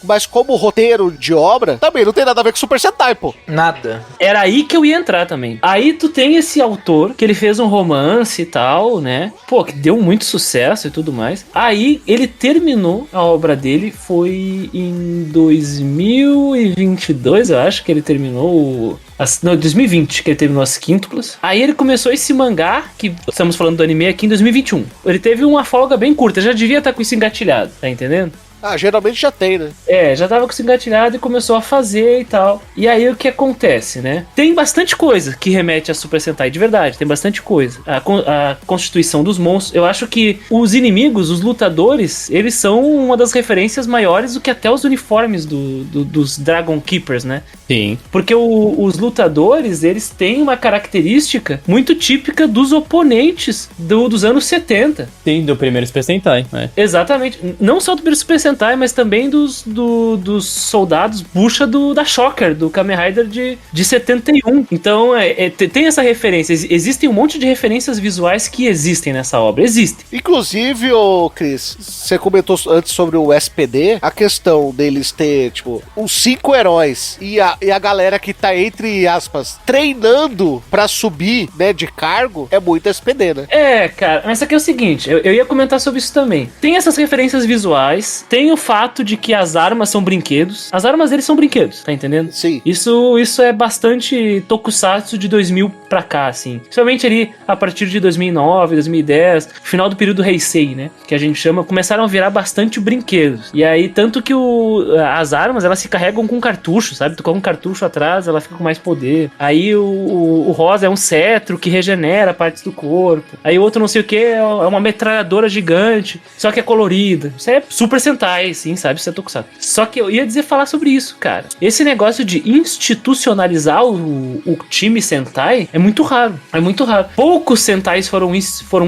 mas como roteiro de obra, também não tem nada a ver com Super Sentai, pô. Nada. Era aí que eu ia entrar também. Aí tu tem esse autor, que ele fez um romance e tal, né? Pô, que deu muito sucesso e tudo mais. Aí ele terminou a obra dele, foi em 2022, eu acho que ele terminou não, 2020, que ele terminou as quíntuplas. Aí ele começou esse mangá, que estamos falando do anime aqui, em 2021. Ele teve uma folga bem curta, já devia estar com isso engatilhado, tá entendendo? Geralmente já tem, né? Já tava com isso engatilhado e começou a fazer e tal. E aí o que acontece, né? Tem bastante coisa que remete a Super Sentai, de verdade, tem bastante coisa. A constituição dos monstros, eu acho que os inimigos, os lutadores, eles são uma das referências maiores do que até os uniformes dos Dragon Keepers, né? Sim. Porque os lutadores, eles têm uma característica muito típica dos oponentes dos anos 70. Sim, do primeiro Super Sentai, né? Exatamente. Não só do primeiro Super Sentai, mas também dos soldados bucha da Shocker, do Kamen Rider de 71. Então, tem essa referência. Existem um monte de referências visuais que existem nessa obra. Existem. Inclusive, Chris, você comentou antes sobre o SPD, a questão deles ter, tipo, uns 5 heróis e a galera que tá, entre aspas, treinando pra subir, né, de cargo, é muito SPD, né? Cara, mas aqui é o seguinte, eu ia comentar sobre isso também. Tem essas referências visuais, tem o fato de que as armas são brinquedos. As armas deles são brinquedos, tá entendendo? Sim. Isso é bastante tokusatsu de 2000 pra cá, assim. Principalmente ali a partir de 2009, 2010, final do período Heisei, né? Que a gente chama, começaram a virar bastante brinquedos. E aí, tanto que as armas, elas se carregam com cartucho, sabe? Tu coloca um cartucho atrás, ela fica com mais poder. Aí o rosa é um cetro que regenera partes do corpo. Aí o outro não sei o que é uma metralhadora gigante, só que é colorida. Isso é Super Sentai, sim, sabe? Isso é tokusatsu. Só que eu ia falar sobre isso, cara. Esse negócio de institucionalizar o time Sentai é muito raro. É muito raro. Poucos Sentais foram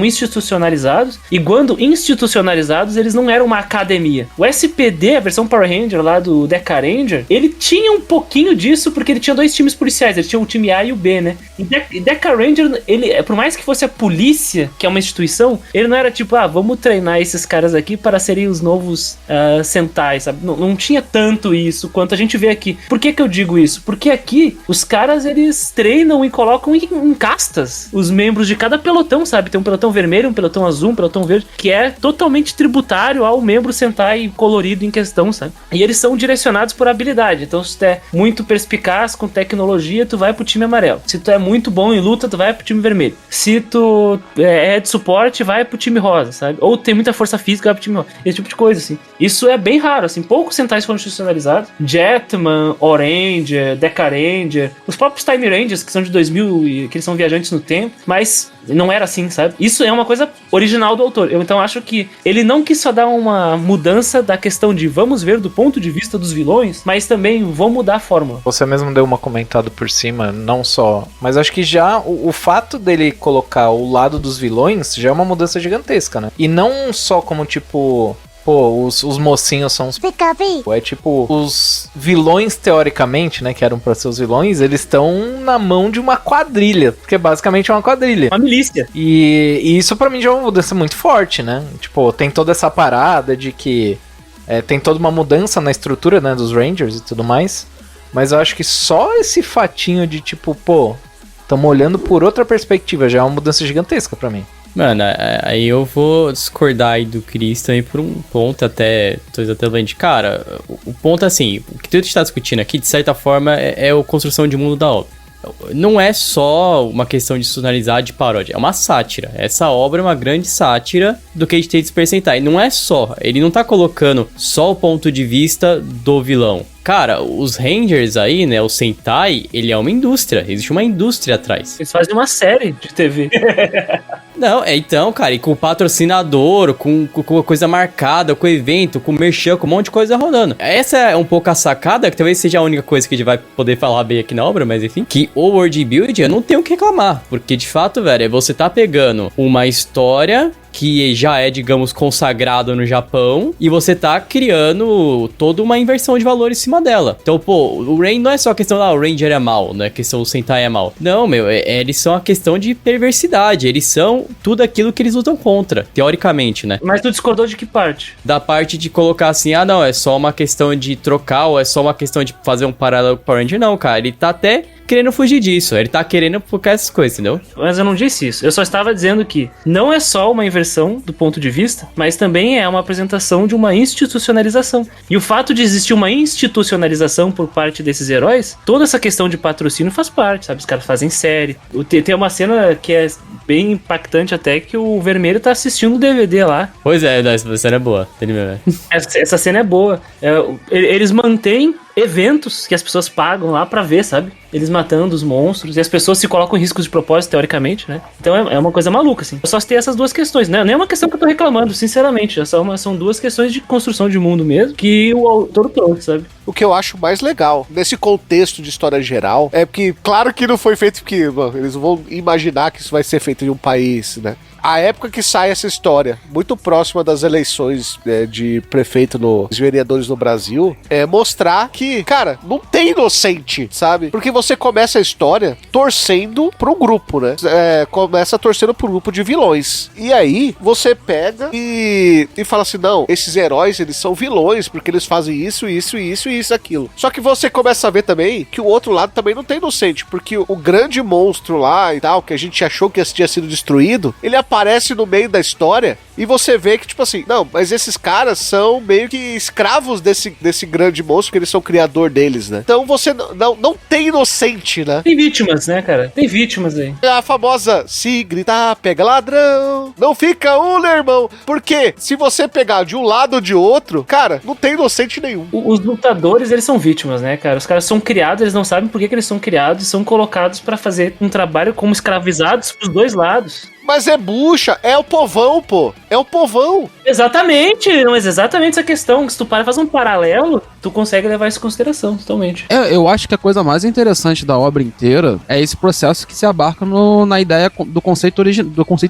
institucionalizados, e quando institucionalizados, eles não eram uma academia. O SPD, a versão Power Ranger lá do Deca Ranger, ele tinha um pouquinho disso, porque ele tinha 2 times policiais. Ele tinha o time A e o B, né? E Deca Ranger, ele, por mais que fosse a polícia, que é uma instituição, ele não era tipo, vamos treinar esses caras aqui para serem os novos Sentai, sabe? Não tinha tanto isso quanto a gente vê aqui. Por que eu digo isso? Porque aqui, os caras, eles treinam e colocam em castas os membros de cada pelotão, sabe? Tem um pelotão vermelho, um pelotão azul, um pelotão verde, que é totalmente tributário ao membro Sentai colorido em questão, sabe? E eles são direcionados por habilidade. Então, se tu é muito muito perspicaz com tecnologia, tu vai pro time amarelo. Se tu é muito bom em luta, tu vai pro time vermelho. Se tu é de suporte, vai pro time rosa, sabe? Ou tem muita força física, vai pro time rosa. Esse tipo de coisa, assim. Isso é bem raro, assim. Poucos Sentais foram institucionalizados. Jetman, Oranger, Deca Ranger, os próprios Time Rangers, que são de 2000 e que eles são viajantes no tempo, mas não era assim, sabe? Isso é uma coisa original do autor. Eu então acho que ele não quis só dar uma mudança da questão de vamos ver do ponto de vista dos vilões, mas também vão mudar a fórmula. Você mesmo deu uma comentada por cima, não só... Mas acho que já o fato dele colocar o lado dos vilões já é uma mudança gigantesca, né? E não só como, tipo... Pô, os mocinhos são os... É tipo, os vilões, teoricamente, né, que eram pra ser os vilões, eles estão na mão de uma quadrilha, porque basicamente é uma quadrilha. Uma milícia. E isso pra mim já é uma mudança muito forte, né? Tipo, tem toda essa parada de que... tem toda uma mudança na estrutura, né, dos Rangers e tudo mais. Mas eu acho que só esse fatinho de tipo, pô, tamo olhando por outra perspectiva, já é uma mudança gigantesca pra mim. Mano, aí eu vou discordar aí do Chris também por um ponto até... Tô exatamente... Cara, o ponto assim, o que a gente tá discutindo aqui, de certa forma, é a construção de mundo da obra. Não é só uma questão de sonalizar de paródia, é uma sátira. Essa obra é uma grande sátira do que a gente tem de Super Sentai. E não é só, ele não tá colocando só o ponto de vista do vilão. Cara, os Rangers aí, né, o Sentai, ele é uma indústria, existe uma indústria atrás. Eles fazem uma série de TV. Não, então, cara, e com o patrocinador, com a coisa marcada, com o evento, com o merchan, com um monte de coisa rodando. Essa é um pouco a sacada, que talvez seja a única coisa que a gente vai poder falar bem aqui na obra, mas enfim, que o world build eu não tenho o que reclamar, porque de fato, velho, você tá pegando uma história que já é, digamos, consagrado no Japão, e você tá criando toda uma inversão de valor em cima dela. Então, pô, o Rain não é só a questão o Ranger é mal, né? A questão do Sentai é mal. Não, meu, eles são a questão de perversidade. Eles são tudo aquilo que eles lutam contra, teoricamente, né? Mas tu discordou de que parte? Da parte de colocar assim, não, é só uma questão de trocar, ou é só uma questão de fazer um paralelo com o Power Ranger. Não, cara, ele tá até querendo fugir disso, ele tá querendo focar essas coisas, entendeu? Mas eu não disse isso, eu só estava dizendo que não é só uma inversão do ponto de vista, mas também é uma apresentação de uma institucionalização. E o fato de existir uma institucionalização por parte desses heróis, toda essa questão de patrocínio faz parte, sabe? Os caras fazem série. Tem uma cena que é bem impactante até, que o Vermelho tá assistindo o DVD lá. Pois é, essa cena é boa. Essa cena é boa. Eles mantêm eventos que as pessoas pagam lá pra ver, sabe? Eles matando os monstros, e as pessoas se colocam em riscos de propósito, teoricamente, né? Então é uma coisa maluca, assim. Eu só citei essas duas questões, né? Nem é uma questão que eu tô reclamando, sinceramente. São duas questões de construção de mundo mesmo, que o autor trouxe, sabe? O que eu acho mais legal, nesse contexto de história geral, é porque, claro que não foi feito porque, mano, eles vão imaginar que isso vai ser feito em um país, né? A época que sai essa história, muito próxima das eleições de prefeito nos vereadores no Brasil, é mostrar que, cara, não tem inocente, sabe? Porque você começa a história torcendo pro grupo, né? Começa torcendo pro grupo de vilões. E aí, você pega e fala assim, não, esses heróis, eles são vilões, porque eles fazem isso, isso, isso e isso, aquilo. Só que você começa a ver também que o outro lado também não tem inocente, porque o grande monstro lá e tal, que a gente achou que tinha sido destruído, ele aparece no meio da história e você vê que, tipo assim, não, mas esses caras são meio que escravos desse grande monstro, porque eles são o criador deles, né? Então você não tem inocente, né? Tem vítimas, né, cara? Tem vítimas aí. A famosa, se gritar, pega ladrão, não fica um, né, irmão? Porque se você pegar de um lado ou de outro, cara, não tem inocente nenhum. Os lutadores, eles são vítimas, né, cara? Os caras são criados, eles não sabem por que eles são criados e são colocados pra fazer um trabalho como escravizados pros dois lados. Mas é bucha, é o povão, pô. É o povão. Exatamente, mas exatamente essa questão. Se tu para e faz um paralelo, tu consegue levar isso em consideração, totalmente. Eu acho que a coisa mais interessante da obra inteira é esse processo que se abarca na ideia do conceito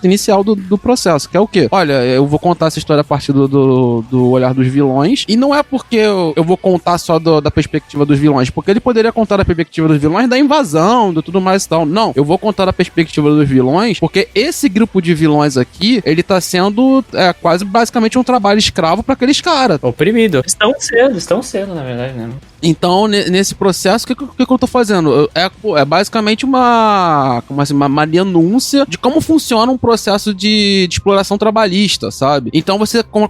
inicial do processo, que é o quê? Olha, eu vou contar essa história a partir do olhar dos vilões, e não é porque eu vou contar só da perspectiva dos vilões, porque ele poderia contar da perspectiva dos vilões da invasão, de tudo mais e tal. Não, eu vou contar da perspectiva dos vilões, porque esse grupo de vilões aqui, ele tá sendo quase basicamente um trabalho escravo pra aqueles caras. Oprimido. Estão sendo, na verdade, né? Então, nesse processo, o que eu tô fazendo? É basicamente uma denúncia de como funciona um processo de exploração trabalhista, sabe? Então,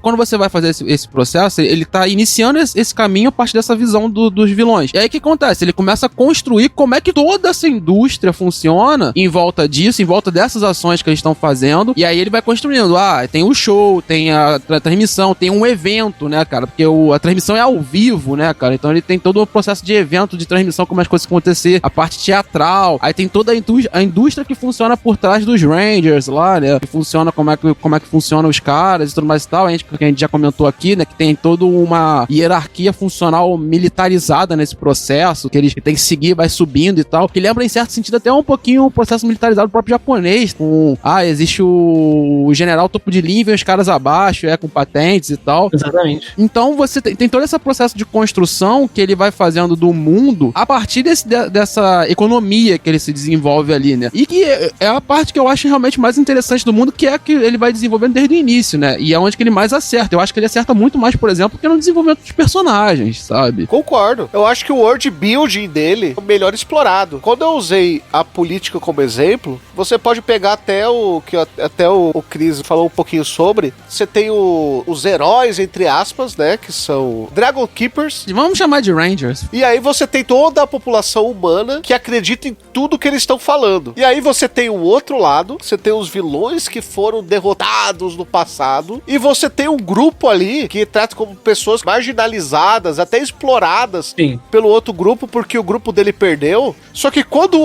quando você vai fazer esse processo, ele tá iniciando esse caminho a partir dessa visão dos vilões. E aí, o que acontece? Ele começa a construir como é que toda essa indústria funciona em volta disso, em volta dessas ações que eles estão fazendo. E aí, ele vai construindo. Tem o show, tem a transmissão, tem um evento, né, cara? Porque a transmissão é ao vivo, né, cara? Então, ele tem todo o processo de evento, de transmissão, como as coisas acontecer, a parte teatral, aí tem toda a indústria que funciona por trás dos Rangers lá, né, que funciona como é que funcionam os caras e tudo mais e tal, que a gente já comentou aqui, né, que tem toda uma hierarquia funcional militarizada nesse processo, que eles têm que seguir, vai subindo e tal, que lembra em certo sentido até um pouquinho o processo militarizado do próprio japonês, com, existe o general topo de linha e os caras abaixo, com patentes e tal. Exatamente. Então você tem todo esse processo de construção que ele vai fazendo do mundo a partir dessa economia que ele se desenvolve ali, né? E que é a parte que eu acho realmente mais interessante do mundo, que é que ele vai desenvolvendo desde o início, né? E é onde que ele mais acerta. Eu acho que ele acerta muito mais, por exemplo, que no desenvolvimento dos personagens, sabe? Concordo. Eu acho que o world building dele é o melhor explorado. Quando eu usei a política como exemplo, você pode pegar até o Chris falou um pouquinho sobre. Você tem os heróis, entre aspas, né? Que são Dragon Keepers. Vamos chamar de Rangers. E aí você tem toda a população humana que acredita em tudo que eles estão falando. E aí você tem o outro lado, você tem os vilões que foram derrotados no passado, e você tem um grupo ali que trata como pessoas marginalizadas, até exploradas pelo outro grupo, porque o grupo dele perdeu. Só que quando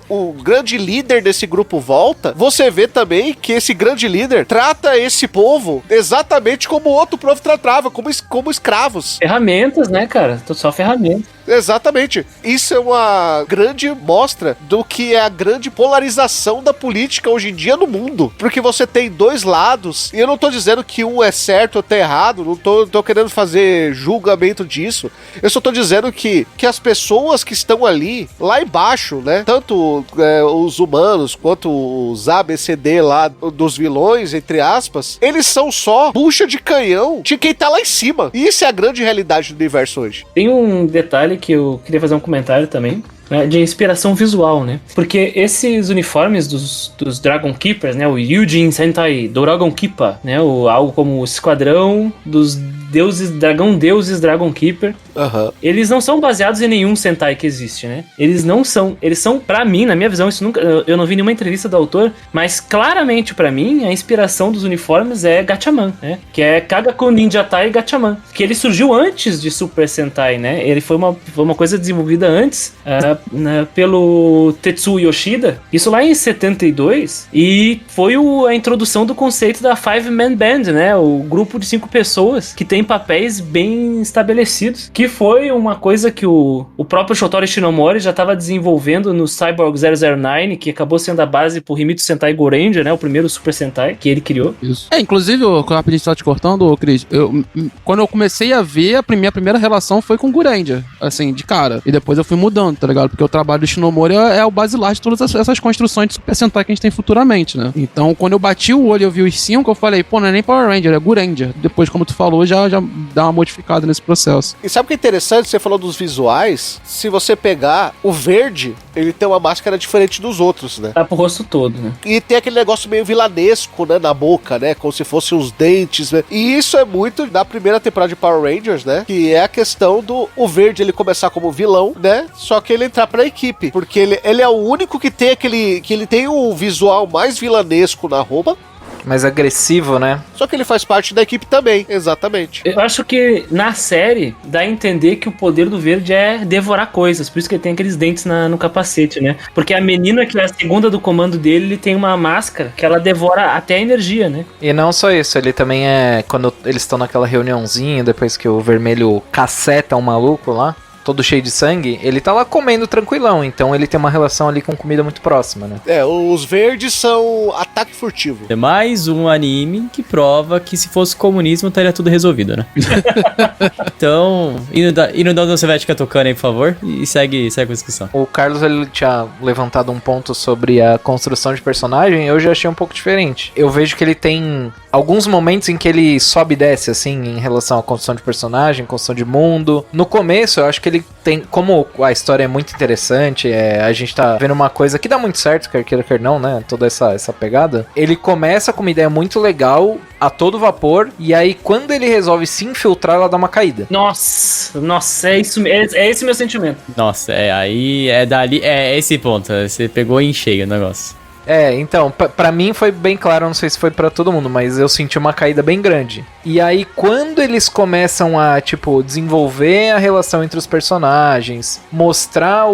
o grande líder desse grupo volta, você vê também que esse grande líder trata esse povo exatamente como o outro povo tratava, como escravos. Ferramentas, né, cara? Só ferramentas. Exatamente. Isso é uma grande mostra do que é a grande polarização da política hoje em dia no mundo. Porque você tem dois lados, e eu não tô dizendo que um é certo ou tá errado, não tô querendo fazer julgamento disso. Eu só tô dizendo que as pessoas que estão ali, lá embaixo, né, tanto os humanos quanto os ABCD lá dos vilões, entre aspas, eles são só bucha de canhão de quem tá lá em cima. E isso é a grande realidade do universo hoje. Tem um detalhe que eu queria fazer um comentário também, né, de inspiração visual, né? Porque esses uniformes dos Dragon Keepers, né? O Yujin Sentai Dragon Keeper, né? Algo como o Esquadrão dos Deuses Dragon Keeper. Uhum. Eles não são baseados em nenhum Sentai que existe, né? Eles são, pra mim, na minha visão, eu não vi nenhuma entrevista do autor, mas claramente pra mim, a inspiração dos uniformes é Gatchaman, né? Que é Kagaku Ninja Tai Gatchaman. Que ele surgiu antes de Super Sentai, né? Ele foi uma coisa desenvolvida antes, pelo Tetsuo Yoshida, isso lá em 72, e foi a introdução do conceito da Five Man Band, né? O grupo de 5 pessoas que tem papéis bem estabelecidos, que foi uma coisa que o próprio Shotori Shinomori já estava desenvolvendo no Cyborg 009, que acabou sendo a base pro Himitsu Sentai Goranger, né? O primeiro Super Sentai que ele criou. Isso. Inclusive, rapidinho só te cortando, Cris, quando eu comecei a ver, minha primeira relação foi com o Goranger, assim, de cara. E depois eu fui mudando, tá ligado? Porque o trabalho do Shinomori é o basilar de todas essas construções de Super Sentai que a gente tem futuramente, né? Então, quando eu bati o olho e eu vi os 5, eu falei, pô, não é nem Power Ranger, é Goranger. Depois, como tu falou, já dá uma modificada nesse processo. E sabe o que é interessante? Você falou dos visuais. Se você pegar o verde, ele tem uma máscara diferente dos outros, né? Tá pro rosto todo, né? E tem aquele negócio meio vilanesco, né? Na boca, né? Como se fossem os dentes, né? E isso é muito da primeira temporada de Power Rangers, né? Que é a questão do o verde ele começar como vilão, né? Só que ele entrar pra equipe. Porque ele é o único que tem que ele tem um visual mais vilanesco na roupa. Mais agressivo, né? Só que ele faz parte da equipe também, exatamente. Eu acho que na série dá a entender que o poder do verde é devorar coisas, por isso que ele tem aqueles dentes no capacete, né? Porque a menina, que é a segunda do comando dele, ele tem uma máscara que ela devora até a energia, né? E não só isso, ele também quando eles estão naquela reuniãozinha, depois que o vermelho caceta um maluco lá, todo cheio de sangue, ele tá lá comendo tranquilão, então ele tem uma relação ali com comida muito próxima, né? Os verdes são ataque furtivo. É mais um anime que prova que se fosse comunismo estaria tudo resolvido, né? Então, indo da União Soviética tocando aí, por favor, e segue a discussão. O Carlos, ele tinha levantado um ponto sobre a construção de personagem, eu já achei um pouco diferente. Eu vejo que ele tem alguns momentos em que ele sobe e desce, assim, em relação à construção de personagem, construção de mundo. No começo, eu acho que ele ele tem, como a história é muito interessante, a gente tá vendo uma coisa que dá muito certo, quer queira, quer não, né? Toda essa pegada. Ele começa com uma ideia muito legal, a todo vapor, e aí quando ele resolve se infiltrar, ela dá uma caída. Nossa, é isso, é esse meu sentimento. Nossa, aí é dali, é esse ponto. Você pegou em cheio o negócio. Então, pra mim foi bem claro, não sei se foi pra todo mundo, mas eu senti uma caída bem grande. E aí, quando eles começam a, tipo, desenvolver a relação entre os personagens, mostrar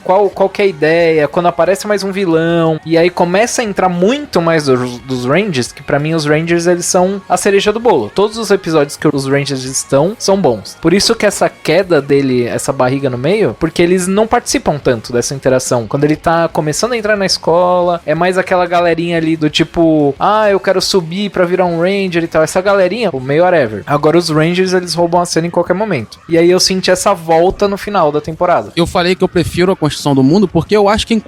qual que é a ideia, quando aparece mais um vilão, e aí começa a entrar muito mais dos Rangers, que pra mim os Rangers, eles são a cereja do bolo. Todos os episódios que os Rangers estão, são bons. Por isso que essa queda dele, essa barriga no meio, porque eles não participam tanto dessa interação. Quando ele tá começando a entrar na escola, é mais aquela galerinha ali do tipo, eu quero subir pra virar um Ranger e tal. Essa galerinha, meio whatever. Agora os Rangers, eles roubam a cena em qualquer momento. E aí eu senti essa volta no final da temporada. Eu falei que eu prefiro a construção do mundo porque eu acho que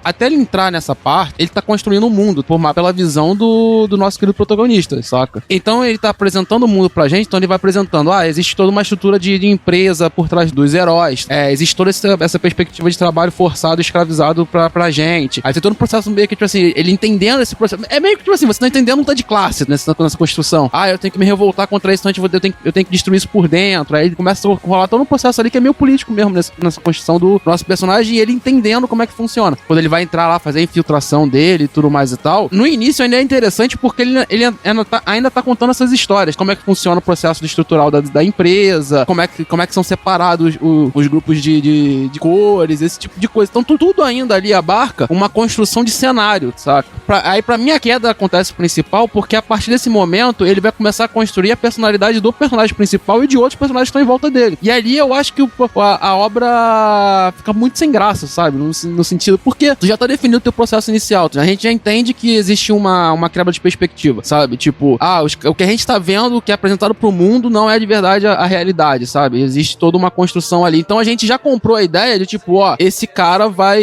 até ele entrar nessa parte, ele tá construindo um mundo pela visão do nosso querido protagonista, saca? Então ele tá apresentando o mundo pra gente, então ele vai apresentando, existe toda uma estrutura de empresa por trás dos heróis, existe toda essa perspectiva de trabalho forçado, escravizado pra gente. Aí tem todo um processo meio que, tipo assim, ele entendendo esse processo. É meio que, tipo assim, você tá entendendo luta de classe nessa construção. Eu tenho que me revoltar contra isso, então eu tenho que destruir isso por dentro. Aí ele começa a rolar todo um processo ali que é meio político mesmo nessa construção do nosso personagem e ele entendendo como é que funciona. Quando ele vai entrar lá, fazer a infiltração dele e tudo mais e tal. No início ainda é interessante porque ele ainda tá contando essas histórias. Como é que funciona o processo estrutural da empresa, como é que são separados os grupos de cores, esse tipo de coisa. Então tudo ainda ali abarca uma construção de cenário, saca? Aí pra mim a queda acontece principal porque a partir desse momento ele vai começar a construir a personalidade do personagem principal e de outros personagens que estão em volta dele. E ali eu acho que a obra fica muito sem graça, sabe? No sentido, porque tu já tá definindo o teu processo inicial, a gente já entende que existe uma quebra de perspectiva, sabe? Tipo, o que a gente tá vendo, o que é apresentado pro mundo não é de verdade a realidade, sabe? Existe toda uma construção ali. Então a gente já comprou a ideia de tipo, esse cara vai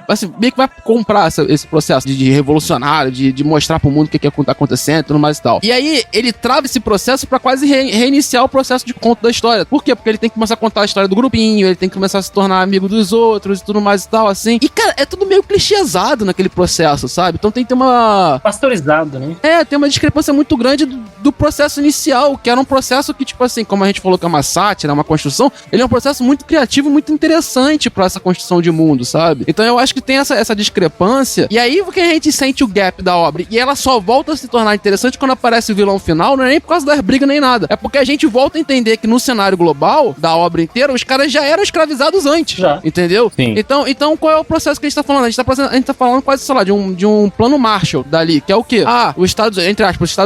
assim, meio que vai comprar esse processo de revolucionário, de mostrar pro mundo o que tá acontecendo e tudo mais e tal. E aí, ele trava esse processo pra quase reiniciar o processo de conto da história. Por quê? Porque ele tem que começar a contar a história do grupinho, ele tem que começar a se tornar amigo dos outros e tudo mais e tal, assim. E, cara, é tudo meio clichêsado naquele processo, sabe? Então tem que ter uma... Pastorizado, né? Tem uma discrepância muito grande do processo inicial, que era um processo que, tipo assim, como a gente falou que é uma sátira, uma construção, ele é um processo muito criativo, muito interessante pra essa construção de mundo, sabe? Então eu acho que tem essa discrepância, e aí que a gente sente o gap da obra, e ela só volta a se tornar interessante quando aparece o vilão final, não é nem por causa das brigas nem nada, é porque a gente volta a entender que no cenário global da obra inteira, os caras já eram escravizados antes, entendeu? Sim. Então qual é o processo que a gente tá falando? A gente tá falando quase, sei lá, de um plano Marshall dali, que é o quê? Os Estados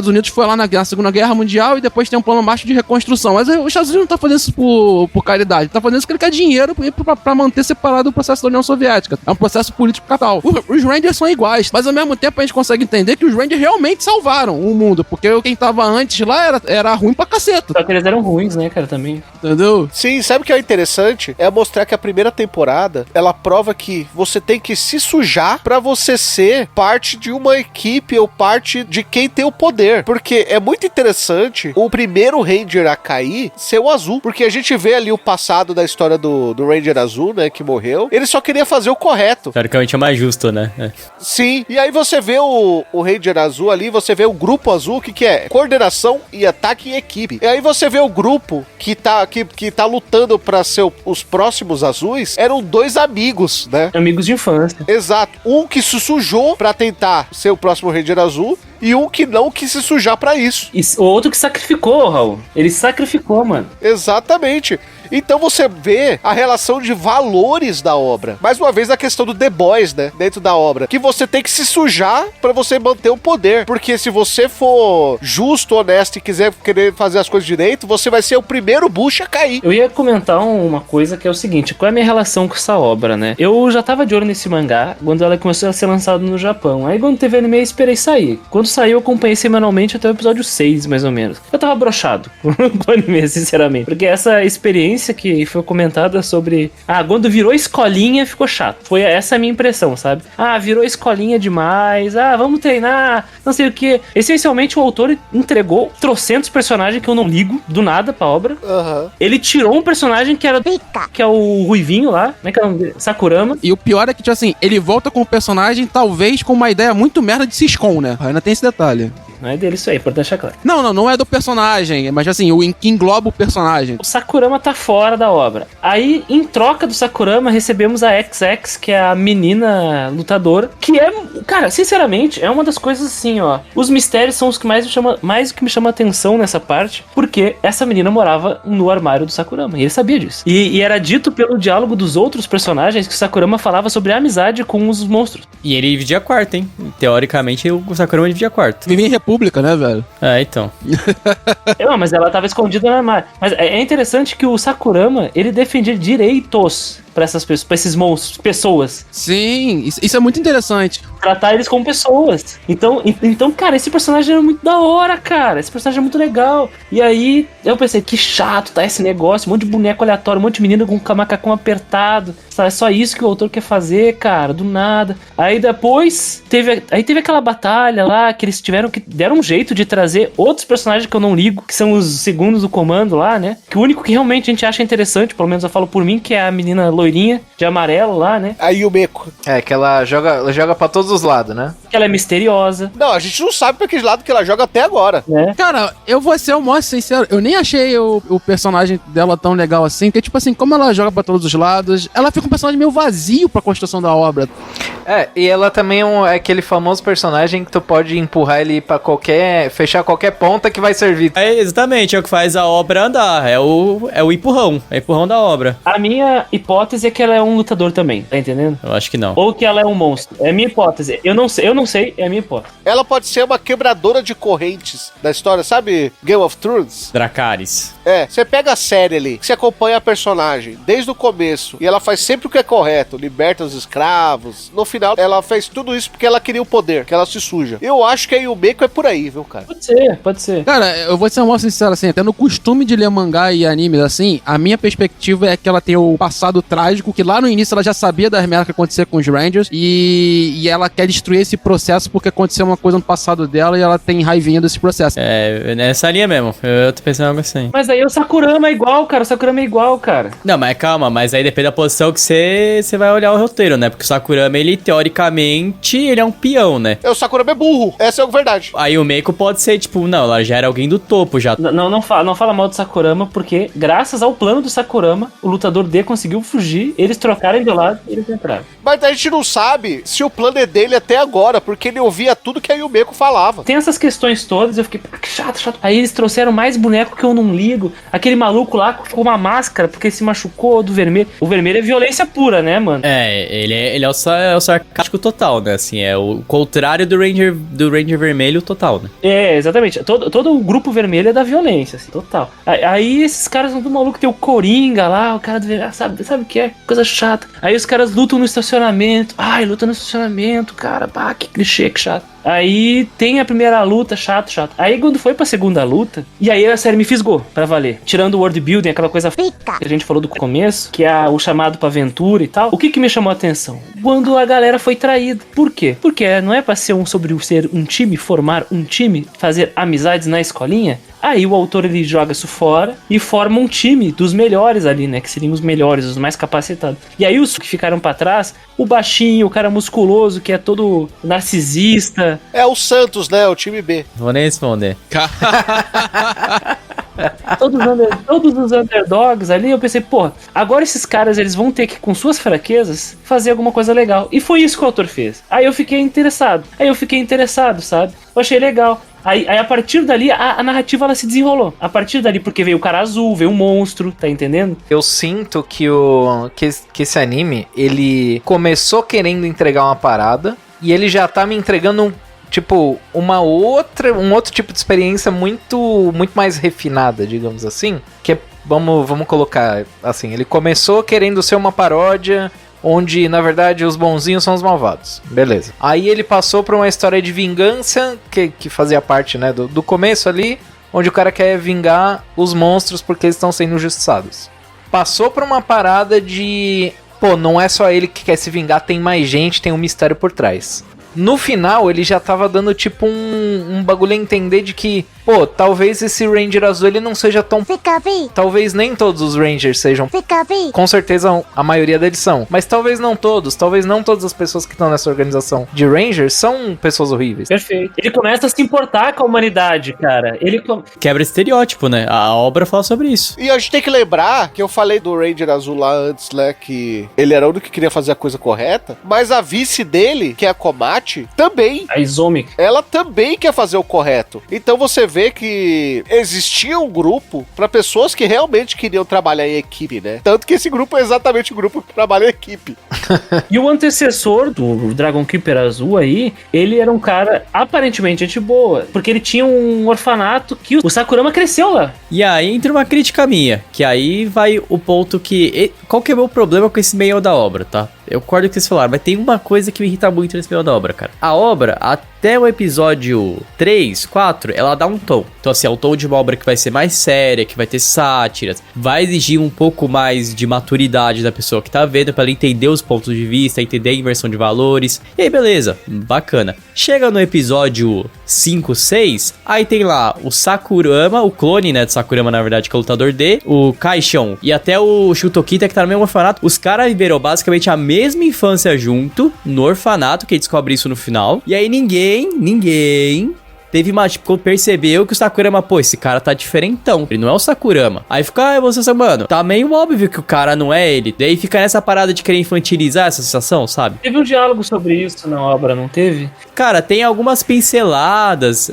Unidos foi lá na Segunda Guerra Mundial e depois tem um plano Marshall de reconstrução, mas os Estados Unidos não tá fazendo isso por caridade, tá fazendo isso porque ele quer dinheiro pra manter separado o processo da União Soviética, é um processo político capital. Os Rangers são iguais, mas ao mesmo tempo a gente consegue entender que os Rangers realmente salvaram o mundo, porque quem tava antes lá era ruim pra caceta. Só que eles eram ruins, né, cara, também. Entendeu? Sim, sabe o que é interessante? É mostrar que a primeira temporada, ela prova que você tem que se sujar pra você ser parte de uma equipe ou parte de quem tem o poder. Porque é muito interessante o primeiro Ranger a cair ser o azul, porque a gente vê ali o passado da história do Ranger azul, né, que morreu. Ele só queria fazer o correto. Teoricamente é mais justo, né? Sim, e aí você vê o Ranger azul ali, você vê o grupo azul, que é coordenação e ataque em equipe. E aí você vê o grupo que tá lutando pra ser os próximos azuis, eram dois amigos, né? Amigos de infância. Exato. Um que se sujou pra tentar ser o próximo Ranger azul e um que não quis se sujar pra isso. E o outro que sacrificou, Raul. Ele sacrificou, mano. Exatamente. Então você vê a relação de valores da obra. Mais uma vez a questão do The Boys, né? Dentro da obra. Que você tem que se sujar pra você manter o poder. Porque se você for justo, honesto e querer fazer as coisas direito, você vai ser o primeiro Bush a cair. Eu ia comentar uma coisa que é o seguinte. Qual é a minha relação com essa obra, né? Eu já tava de olho nesse mangá quando ela começou a ser lançada no Japão. Aí quando teve anime eu esperei sair. Quando saiu eu acompanhei semanalmente até o episódio 6, mais ou menos. Eu tava broxado com o anime, sinceramente. Porque essa experiência notícia que foi comentada sobre... quando virou escolinha ficou chato. Foi essa a minha impressão, sabe? Virou escolinha demais. Vamos treinar, não sei o que. Essencialmente, o autor entregou trocentos personagens que eu não ligo do nada pra obra. Ele tirou um personagem que era... que é o Ruivinho lá, né? Que é o nome dele? Sakurama. E o pior é que, tipo assim, ele volta com o personagem, talvez com uma ideia muito merda de Siscon, né? Ainda tem esse detalhe. Não é dele isso aí, importante deixar claro. Não é do personagem, mas assim, o que engloba o personagem. O Sakurama tá fora da obra. Aí, em troca do Sakurama, recebemos a XX, que é a menina lutadora, que é, cara, sinceramente, é uma das coisas assim, ó. Os mistérios são os que mais me chama atenção nessa parte, porque essa menina morava no armário do Sakurama, e ele sabia disso. E era dito pelo diálogo dos outros personagens que o Sakurama falava sobre a amizade com os monstros. E ele dividia quarto, hein? Teoricamente, o Sakurama dividia quarto. Vivia em república, né, velho? Então. Mas ela tava escondida no armário. Mas é interessante que o Sakurama, ele defendia direitos pra essas pessoas, pra esses monstros, pessoas. Sim, isso é muito interessante. Tratar eles como pessoas. Então, cara, esse personagem era muito da hora, cara. Esse personagem é muito legal. E aí, eu pensei, que chato, tá esse negócio, um monte de boneco aleatório, um monte de menino com o macacão apertado. É só isso que o autor quer fazer, cara, do nada. Aí depois, teve aquela batalha lá, que eles deram um jeito de trazer outros personagens que eu não ligo, que são os segundos do comando lá, né? Que o único que realmente a gente acha interessante, pelo menos eu falo por mim, que é a menina loirinha de amarelo lá, né? A Yumeko. Que ela joga pra todos os lados, né? Que ela é misteriosa. Não, a gente não sabe pra que lado que ela joga até agora. Né? Cara, eu vou ser o mais sincero, eu nem achei o personagem dela tão legal assim, porque, tipo assim, como ela joga pra todos os lados, ela fica um personagem meio vazio pra construção da obra. E ela também é aquele famoso personagem que tu pode empurrar ele pra fechar qualquer ponta que vai servir. Exatamente, é o que faz a obra andar, é o empurrão, é o empurrão da obra. A minha hipótese é que ela é um lutador também, tá entendendo? Eu acho que não. Ou que ela é um monstro. É a minha hipótese. Eu não sei, é a minha hipótese. Ela pode ser uma quebradora de correntes da história, sabe? Game of Thrones? Dracarys. Você pega a série ali, você acompanha a personagem desde o começo, e ela faz sempre o que é correto, liberta os escravos. No final, ela fez tudo isso porque ela queria o poder, que ela se suja. Eu acho que a Yumeko é por aí, viu, cara? Pode ser. Cara, eu vou ser mais sincero, assim, até no costume de ler mangá e animes, assim, a minha perspectiva é que ela tem o passado trágico, que lá no início ela já sabia das merdas que acontecia com os Rangers, e ela quer destruir esse processo porque aconteceu uma coisa no passado dela e ela tem raivinha desse processo. É nessa linha mesmo, eu tô pensando algo assim. Mas aí o Sakurama é igual, cara. Não, mas calma, mas aí depende da posição que você vai olhar o roteiro, né? Porque o Sakurama, ele, teoricamente, ele é um peão, né? O Sakurama é burro, essa é a verdade. Aí o Meiko pode ser, tipo, não, ela já era alguém do topo, já. Não fala mal do Sakurama, porque graças ao plano do Sakurama, o lutador D conseguiu fugir, eles trocaram de lado e eles entraram. Mas a gente não sabe se o plano é dele até agora, porque ele ouvia tudo que a Yumeko falava. Tem essas questões todas, eu fiquei, que chato. Aí eles trouxeram mais boneco que eu não ligo. Aquele maluco lá com uma máscara, porque se machucou do vermelho. O vermelho é violência pura, né, mano? Ele é o sarcástico total, né? Assim, é o contrário do Ranger vermelho total, né? Exatamente. Todo o grupo vermelho é da violência, assim, total. Aí esses caras são do maluco, tem o Coringa lá, o cara do vermelho, sabe o que é? Coisa chata. Aí os caras lutam no estacionamento. Luta no estacionamento, cara. Que clichê, que chato. Aí tem a primeira luta, chato. Aí quando foi pra segunda luta, e aí a série me fisgou, pra valer. Tirando o world building, aquela coisa que a gente falou do começo, que é o chamado pra aventura e tal. O que me chamou a atenção? Quando a galera foi traída. Por quê? Porque não é pra ser sobre ser um time, formar um time, fazer amizades na escolinha? Aí o autor, ele joga isso fora e forma um time dos melhores ali, né? Que seriam os melhores, os mais capacitados. E aí os que ficaram pra trás, o baixinho, o cara musculoso, que é todo narcisista. É o Santos, né? O time B. Vou nem responder. Todos os underdogs ali, eu pensei, agora esses caras, eles vão ter que, com suas fraquezas, fazer alguma coisa legal. E foi isso que o autor fez. Aí eu fiquei interessado, sabe? Eu achei legal. Aí a partir dali, a narrativa, ela se desenrolou. A partir dali, porque veio o cara azul, veio o monstro, tá entendendo? Eu sinto que esse anime, ele começou querendo entregar uma parada, e ele já tá me entregando um outro tipo de experiência muito mais refinada, digamos assim, que é, vamos colocar assim, ele começou querendo ser uma paródia, onde, na verdade, os bonzinhos são os malvados. Beleza. Aí ele passou pra uma história de vingança, que fazia parte, né, do começo ali, onde o cara quer vingar os monstros porque eles estão sendo injustiçados. passou pra uma parada de... Pô, não é só ele que quer se vingar, tem mais gente, tem um mistério por trás. No final, ele já tava dando tipo um bagulho a entender de que, pô, talvez esse Ranger azul ele não seja tão... Talvez nem todos os Rangers sejam... Com certeza a maioria deles são. Mas talvez não todos. Talvez não todas as pessoas que estão nessa organização de Rangers são pessoas horríveis. Perfeito. Ele começa a se importar com a humanidade, cara. Quebra estereótipo, né? A obra fala sobre isso. E a gente tem que lembrar que eu falei do Ranger azul lá antes, né? Que ele era o único que queria fazer a coisa correta. Mas a vice dele, que é a Komati, também. A Izumi. Ela também quer fazer o correto. Então você vê que existia um grupo pra pessoas que realmente queriam trabalhar em equipe, né? Tanto que esse grupo é exatamente o grupo que trabalha em equipe. E o antecessor do Dragon Keeper azul aí, ele era um cara aparentemente gente boa, porque ele tinha um orfanato que o Sakurama cresceu lá. E aí entra uma crítica minha, que aí vai o ponto que... Qual que é o meu problema com esse meio da obra, tá? Eu concordo com o que vocês falaram, mas tem uma coisa que me irrita muito nesse meio da obra, cara. A obra, até o episódio 3, 4, ela dá um tom. Então, assim, é um tom de uma obra que vai ser mais séria, que vai ter sátiras, vai exigir um pouco mais de maturidade da pessoa que tá vendo, pra ela entender os pontos de vista, entender a inversão de valores. E aí, beleza, bacana. Chega no episódio 5, 6, aí tem lá o Sakurama, o clone, né, do Sakurama, na verdade, que é o lutador D, o Kaishon e até o Shutokita, que tá no mesmo orfanato. Os caras viveram basicamente a mesma infância junto, no orfanato, que descobre isso no final. E aí ninguém teve uma, tipo, percebeu que o Sakurama, pô, esse cara tá diferentão. Ele não é o Sakurama. Aí fica, você, mano, tá meio óbvio que o cara não é ele. Daí fica nessa parada de querer infantilizar essa sensação, sabe? Teve um diálogo sobre isso na obra, não teve? Cara, tem algumas pinceladas.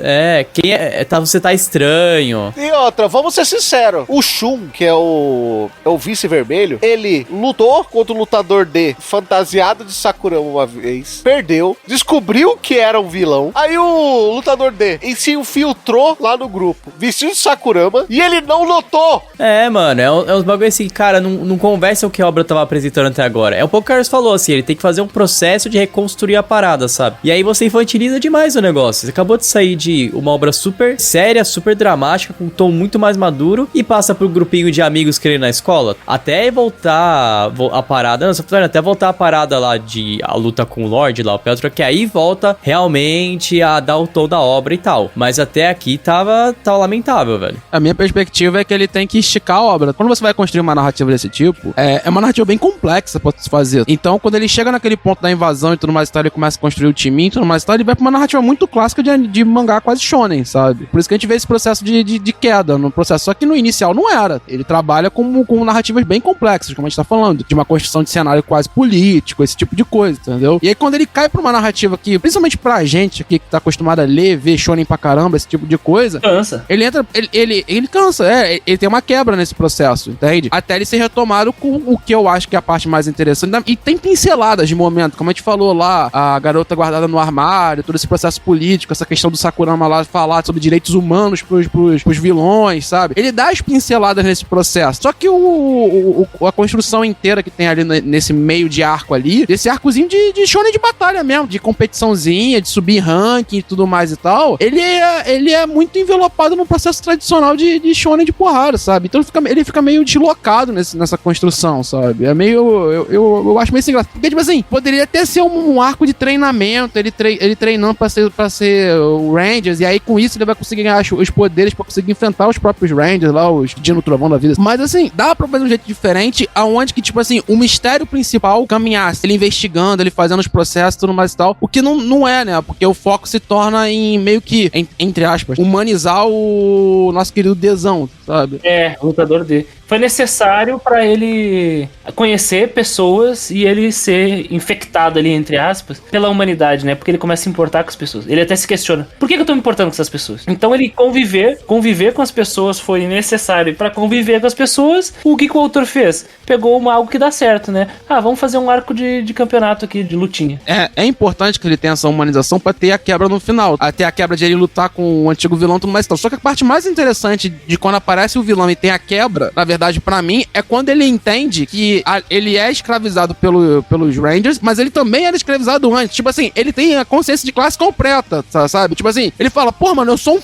Você tá estranho. E outra, vamos ser sinceros. O Shun, que é o vice vermelho, ele lutou contra o lutador D, fantasiado de Sakurama uma vez, perdeu, descobriu que era um vilão. Aí o lutador D se infiltrou lá no grupo, vestiu de Sakurama, e ele não notou. Mano, é uns bagulho assim, cara, não conversa o que a obra tava apresentando até agora. É um pouco o que o Carlos falou, assim, ele tem que fazer um processo de reconstruir a parada, sabe? E aí você infantiliza demais o negócio. Você acabou de sair de uma obra super séria, super dramática, com um tom muito mais maduro, e passa pro grupinho de amigos que ele na escola. Até voltar a parada, até voltar a parada lá a luta com o Lorde lá, o Petro, que aí volta realmente a dar o tom da obra e tal. Mas até aqui tava lamentável, velho. A minha perspectiva é que ele tem que esticar a obra. Quando você vai construir uma narrativa desse tipo, é uma narrativa bem complexa pra se fazer. Então, quando ele chega naquele ponto da invasão e tudo mais e tal, ele começa a construir o timinho e tudo mais e tal, ele vai pra uma narrativa muito clássica de mangá quase shonen, sabe? Por isso que a gente vê esse processo de queda no processo. Só que no inicial não era. Ele trabalha com narrativas bem complexas, como a gente tá falando, de uma construção de cenário quase político, esse tipo de coisa, entendeu? E aí quando ele cai pra uma narrativa que, principalmente pra gente aqui que tá acostumado a ler, ver shonen pra caramba, esse tipo de coisa, cansa. Ele entra, ele cansa, ele tem uma quebra nesse processo, entende? Até ele ser retomado com o que eu acho que é a parte mais interessante, e tem pinceladas de momento, como a gente falou lá, a garota guardada no armário, todo esse processo político, essa questão do Sakurama lá falar sobre direitos humanos pros vilões, sabe? Ele dá as pinceladas nesse processo, só que a construção inteira que tem ali nesse meio de arco ali, esse arcozinho de shonen de batalha mesmo, de competiçãozinha, de subir ranking e tudo mais e tal, ele é muito envelopado no processo tradicional de shonen de porrada, sabe? Então ele fica meio deslocado nessa construção, sabe? É meio... Eu acho meio sem graça. Porque, tipo assim, poderia até ser um arco de treinamento, ele treinando pra ser o Rangers, e aí com isso ele vai conseguir ganhar os poderes pra conseguir enfrentar os próprios Rangers lá, os Dino Trovão da vida. Mas, assim, dá pra fazer um jeito diferente, aonde que, tipo assim, o mistério principal caminhasse, ele investigando, ele fazendo os processos e tudo mais e tal, o que não é, né? Porque o foco se torna em meio que, entre aspas, humanizar o nosso querido Dzão, sabe? O lutador D. Foi necessário pra ele conhecer pessoas e ele ser infectado ali, entre aspas, pela humanidade, né? Porque ele começa a se importar com as pessoas. Ele até se questiona, por que eu tô me importando com essas pessoas? Então ele conviver com as pessoas foi necessário. Pra conviver com as pessoas, o que o autor fez? Pegou algo que dá certo, né? Vamos fazer um arco de campeonato aqui, de lutinha. É importante que ele tenha essa humanização pra ter a quebra no final. Até a quebra de ele lutar com o antigo vilão e tudo mais e tal. Só que a parte mais interessante de quando aparece o vilão e tem a quebra, na verdade, verdade, pra mim, é quando ele entende que ele é escravizado pelos Rangers, mas ele também era escravizado antes. Tipo assim, ele tem a consciência de classe completa, sabe? Tipo assim, ele fala, pô, mano, eu sou um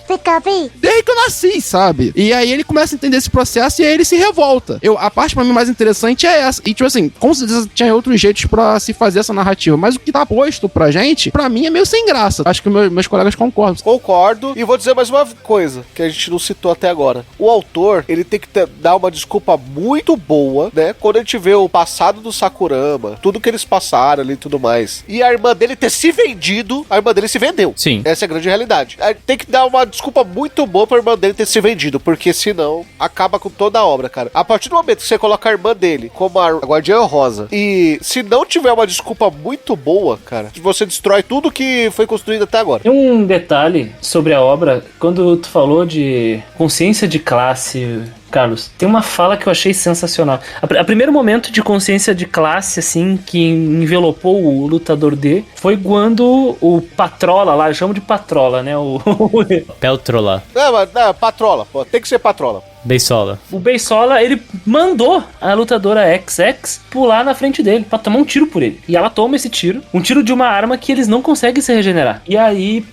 desde que eu nasci, sabe? E aí ele começa a entender esse processo e aí ele se revolta. A parte pra mim mais interessante é essa. E tipo assim, com certeza tinha outros jeitos pra se fazer essa narrativa, mas o que tá posto pra gente, pra mim é meio sem graça. Acho que meus colegas concordam. Concordo. E vou dizer mais uma coisa que a gente não citou até agora. O autor, ele tem que dar uma desculpa muito boa, né? Quando a gente vê o passado do Sakurama, tudo que eles passaram ali e tudo mais. E a irmã dele ter se vendido, a irmã dele se vendeu. Sim. Essa é a grande realidade. Tem que dar uma desculpa muito boa pra irmã dele ter se vendido, porque senão acaba com toda a obra, cara. A partir do momento que você coloca a irmã dele como a Guardiã Rosa, e se não tiver uma desculpa muito boa, cara, você destrói tudo que foi construído até agora. Tem um detalhe sobre a obra, quando tu falou de consciência de classe, Carlos, tem uma fala que eu achei sensacional. A primeiro momento de consciência de classe, assim, que envelopou o Lutador D, foi quando o Patrola lá, eu chamo de Patrola, né? Peltrola. Não, Patrola, pô, tem que ser Patrola. Beisola. O Beisola, ele mandou a lutadora XX pular na frente dele, pra tomar um tiro por ele. E ela toma esse tiro, um tiro de uma arma que eles não conseguem se regenerar. E aí,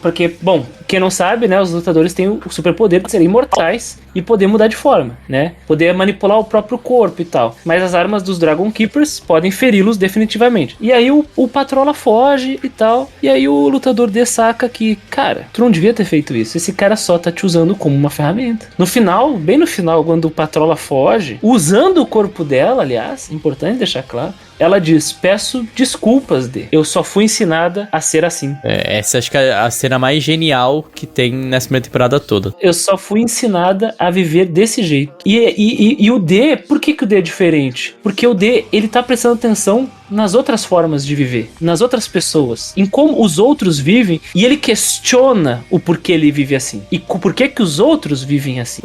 porque bom, quem não sabe, né, os lutadores têm o superpoder de serem imortais e poder mudar de forma, né? Poder manipular o próprio corpo e tal. Mas as armas dos Dragon Keepers podem feri-los definitivamente. E aí o Patrola foge e tal. E aí o lutador D saca que, cara, tu não devia ter feito isso. Esse cara só tá te usando como uma ferramenta. No final, bem no final, quando o Patrola foge, usando o corpo dela, aliás, importante deixar claro, ela diz, peço desculpas, D. Eu só fui ensinada a ser assim. Essa acho que é a cena mais genial que tem nessa primeira temporada toda. Eu só fui ensinada a viver desse jeito. E o D, por que o D é diferente? Porque o D, ele tá prestando atenção nas outras formas de viver, nas outras pessoas, em como os outros vivem, e ele questiona o porquê ele vive assim, e por que os outros vivem assim.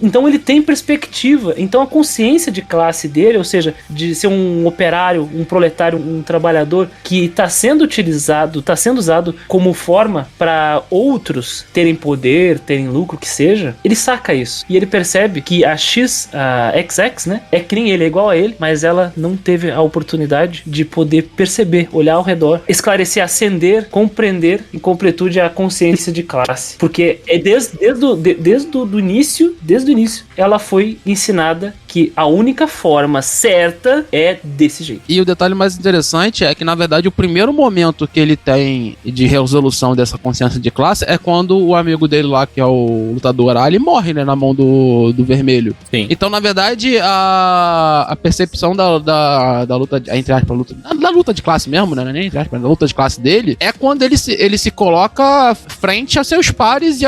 Então ele tem perspectiva, então a consciência de classe dele, ou seja, de ser um operário, um proletário, um trabalhador que está sendo utilizado, está sendo usado como forma para outros terem poder, terem lucro, que seja, ele saca isso, e ele percebe que a XX, né, é que nem ele, é igual a ele, mas ela não teve a oportunidade de poder perceber, olhar ao redor, esclarecer, acender, compreender em completude a consciência de classe. Porque é desde o início, ela foi ensinada que a única forma certa é desse jeito. E o detalhe mais interessante é que, na verdade, o primeiro momento que ele tem de resolução dessa consciência de classe é quando o amigo dele lá, que é o lutador A, ele morre, né, na mão do vermelho. Sim. Então, na verdade, a percepção da luta, entre aspas, da luta de classe mesmo, né, nem entre aspas, da luta de classe dele, é quando ele se coloca frente aos seus pares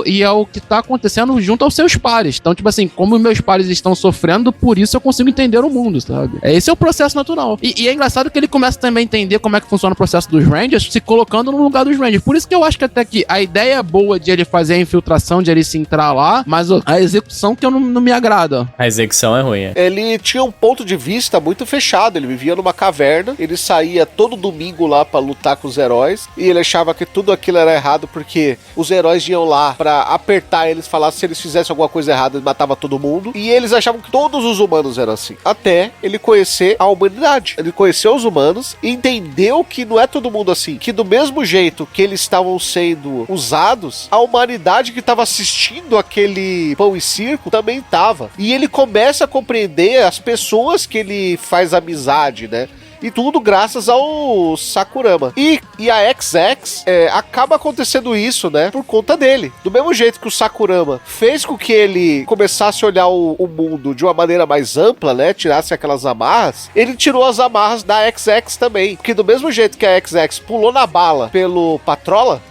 e ao que tá acontecendo junto aos seus pares. Então, tipo assim, como meus pares estão sofrendo, por isso eu consigo entender o mundo, sabe? Esse é o processo natural. E é engraçado que ele começa também a entender como é que funciona o processo dos Rangers, se colocando no lugar dos Rangers. Por isso que eu acho que até que a ideia é boa de ele fazer a infiltração, de ele se entrar lá, mas a execução que eu não me agrada. A execução é ruim, Ele tinha um ponto de vista muito fechado, ele vivia numa caverna, ele saía todo domingo lá pra lutar com os heróis, e ele achava que tudo aquilo era errado porque os heróis iam lá pra apertar eles, falar se eles fizessem alguma coisa errada, ele matava todo mundo, e eles achavam que todos os humanos eram assim. Até ele conhecer a humanidade. Ele conheceu os humanos e entendeu que não é todo mundo assim. Que do mesmo jeito que eles estavam sendo usados, a humanidade que estava assistindo aquele pão e circo também estava. E ele começa a compreender as pessoas que ele faz amizade, né? E tudo graças ao Sakurama. E a XX acaba acontecendo isso, né? Por conta dele. Do mesmo jeito que o Sakurama fez com que ele começasse a olhar o mundo de uma maneira mais ampla, né? Tirasse aquelas amarras. Ele tirou as amarras da XX também. Porque do mesmo jeito que a XX pulou na bala pelo Patrola,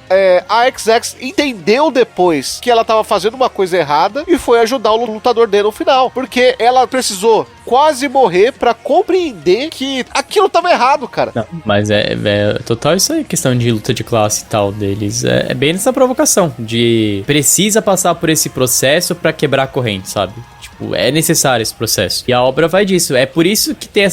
a XX entendeu depois que ela estava fazendo uma coisa errada e foi ajudar o lutador dele no final. Porque ela precisou quase morrer pra compreender que aquilo tava errado, cara. Não, mas é total isso aí, questão de luta de classe e tal deles. É bem nessa provocação de precisa passar por esse processo pra quebrar a corrente, sabe? Tipo, é necessário esse processo. E a obra vai disso. É por isso que tem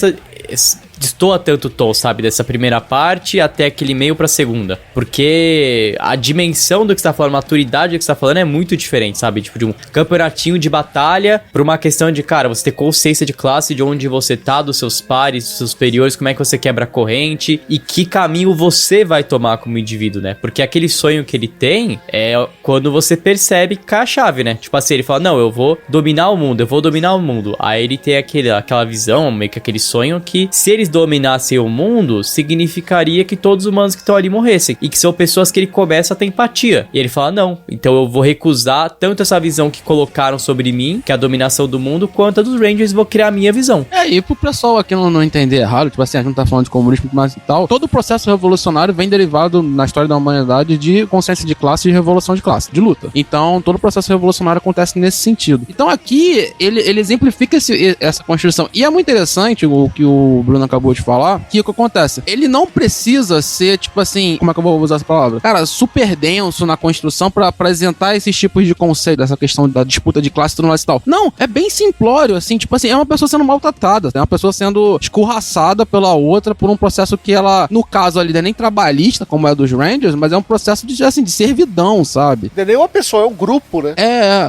destoa tanto o tom, sabe? Dessa primeira parte até aquele meio pra segunda. Porque a dimensão do que você tá falando, a maturidade do que você tá falando é muito diferente, sabe? Tipo, de um campeonatinho de batalha pra uma questão de, cara, você ter consciência de classe, de onde você tá, dos seus pares, dos seus superiores, como é que você quebra a corrente e que caminho você vai tomar como indivíduo, né? Porque aquele sonho que ele tem é quando você percebe que cai a chave, né? Tipo assim, ele fala, não, eu vou dominar o mundo, eu vou dominar o mundo. Aí ele tem aquela visão, meio que aquele sonho que se eles dominassem o mundo, significaria que todos os humanos que estão ali morressem. E que são pessoas que ele começa a ter empatia. E ele fala, não, então eu vou recusar tanto essa visão que colocaram sobre mim, que é a dominação do mundo, quanto a dos Rangers, vou criar a minha visão. E pro pessoal aqui não entender errado, tipo assim, a gente não tá falando de comunismo mas e tal, todo o processo revolucionário vem derivado na história da humanidade de consciência de classe e revolução de classe, de luta. Então, todo o processo revolucionário acontece nesse sentido. Então, aqui, ele exemplifica essa construção. E é muito interessante o que o Bruno acabou de falar, que o que acontece? Ele não precisa ser, tipo assim, como é que eu vou usar essa palavra? Cara, super denso na construção pra apresentar esses tipos de conceito, essa questão da disputa de classe e tudo mais e tal. Não, é bem simplório, assim, tipo assim, é uma pessoa sendo maltratada, é uma pessoa sendo escorraçada pela outra por um processo que ela, no caso ali, não é nem trabalhista, como é dos Rangers, mas é um processo de, assim, de servidão, sabe? Não é nem uma pessoa, é um grupo, né?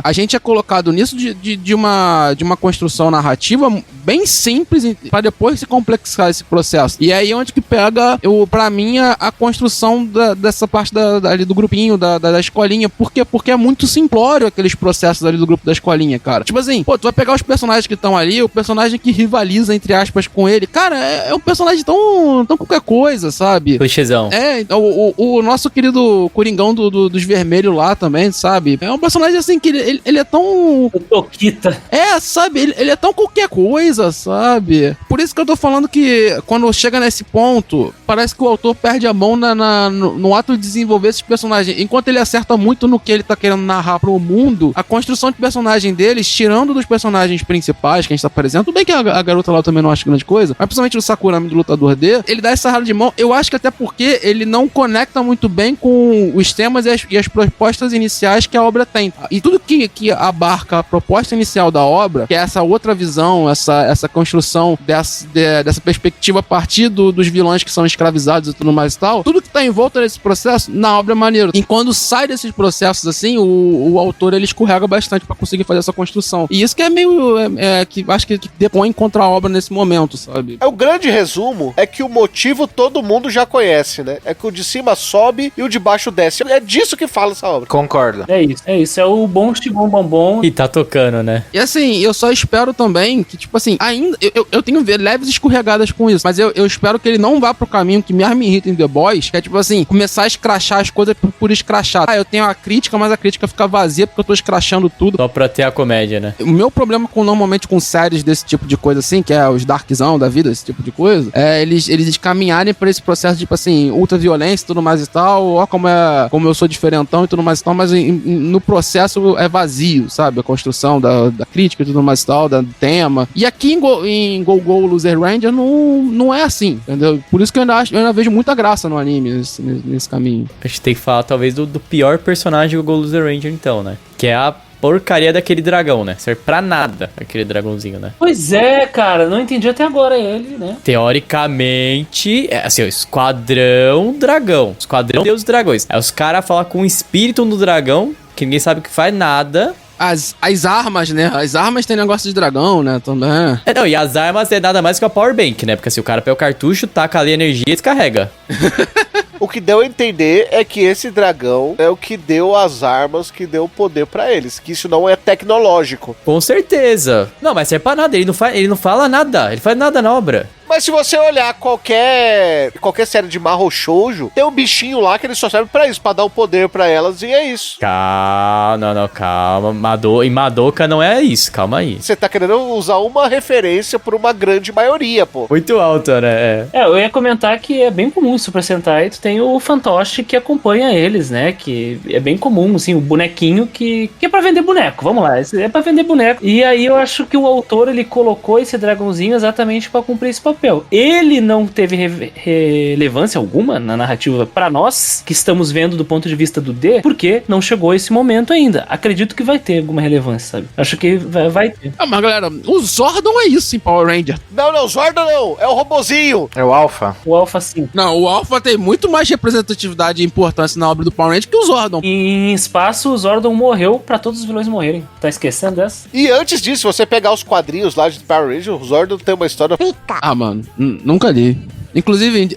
A gente é colocado nisso de uma construção narrativa bem simples pra depois se complexar esse processo. E aí onde que pega, pra mim, a construção dessa parte ali do grupinho, da escolinha. Por quê? Porque é muito simplório aqueles processos ali do grupo da escolinha, cara. Tipo assim, pô, tu vai pegar os personagens que estão ali, o personagem que rivaliza, entre aspas, com ele. Cara, é um personagem tão qualquer coisa, sabe? Clichêzão. Então, o nosso querido Coringão dos Vermelhos lá também, sabe? É um personagem assim que ele é tão... Toquita. Sabe? Ele é tão qualquer coisa, sabe? Por isso que eu tô falando que quando chega nesse ponto, parece que o autor perde a mão no ato de desenvolver esses personagens. Enquanto ele acerta muito no que ele tá querendo narrar pro mundo, a construção de personagem deles, tirando dos personagens principais que a gente tá apresentando, tudo bem que a garota lá eu também não acho grande coisa, mas principalmente o Sakurami do Lutador D, ele dá essa rara de mão. Eu acho que até porque ele não conecta muito bem com os temas e as propostas iniciais que a obra tem. E tudo que abarca a proposta inicial da obra, que é essa outra visão, essa construção dessa perspectiva a partir dos vilões que são escravizados e tudo mais e tal, tudo que tá em volta desse processo, na obra é maneiro. E quando sai desses processos assim, o autor ele escorrega bastante pra conseguir fazer essa construção. E isso que é meio, que acho que depõe contra a obra nesse momento, sabe? O grande resumo é que o motivo todo mundo já conhece, né? É que o de cima sobe e o de baixo desce. É disso que fala essa obra. Concordo. É isso. É o bom chibom bombom. E tá tocando, né? E assim, eu só espero também que, tipo assim, ainda... Eu tenho leves escorregadas com isso, mas eu espero que ele não vá pro caminho que mais me irrita em The Boys, que é, tipo assim, começar a escrachar as coisas por escrachar. Eu tenho a crítica, mas a crítica fica vazia porque eu tô escrachando tudo. Só pra ter a comédia, né? O meu problema normalmente com séries desse tipo de coisa assim, que é os darkzão da vida, esse tipo de coisa, é eles caminharem por esse processo, tipo assim, ultra violência e tudo mais e tal, ó como eu sou diferentão e tudo mais e tal, mas no processo é vazio, sabe? A construção da crítica e tudo mais e tal, do tema. E aqui em Go Loser Ranger não é assim, entendeu? Por isso que eu ainda vejo muita graça no anime nesse caminho. A gente tem que falar, talvez, do pior personagem do Go Loser Ranger, então, né? Que é a porcaria daquele dragão, né? Serve pra nada, aquele dragãozinho, né? Pois é, cara, não entendi até agora ele, né? Teoricamente, é assim, o esquadrão dragão. Esquadrão Deus dos Dragões. Aí os caras falam com o espírito do dragão, que ninguém sabe que faz nada. As armas, né? As armas tem negócio de dragão, né? Também. Não, e as armas é nada mais que a power bank, né? Porque se o cara pega o cartucho, taca ali a energia e descarrega. O que deu a entender é que esse dragão é o que deu as armas, que deu o poder pra eles. Que isso não é tecnológico. Com certeza. Não, mas serve pra nada. Ele não fala nada. Ele faz nada na obra. Mas se você olhar qualquer série de Mahou Shoujo, tem um bichinho lá que ele só serve pra isso, pra dar o poder pra elas, e é isso. Calma, calma. Em Madoka não é isso, calma aí. Você tá querendo usar uma referência por uma grande maioria, pô. Muito alta, né? Eu ia comentar que é bem comum Super Sentai, tu tem o fantoche que acompanha eles, né? Que é bem comum, assim, o bonequinho que é pra vender boneco, vamos lá, é pra vender boneco. E aí eu acho que o autor, ele colocou esse dragãozinho exatamente pra cumprir esse papel. papel. Ele não teve relevância alguma na narrativa pra nós, que estamos vendo do ponto de vista do D, porque não chegou esse momento ainda. Acredito que vai ter alguma relevância, sabe? Acho que vai ter. Ah, mas galera, o Zordon é isso em Power Ranger. Não, Zordon não. É o robozinho. É o Alpha. O Alpha sim. Não, o Alpha tem muito mais representatividade e importância na obra do Power Ranger que o Zordon. Em espaço, o Zordon morreu pra todos os vilões morrerem. Tá esquecendo dessa? E antes disso, se você pegar os quadrinhos lá de Power Ranger, o Zordon tem uma história... Ah, mano, nunca li. Inclusive,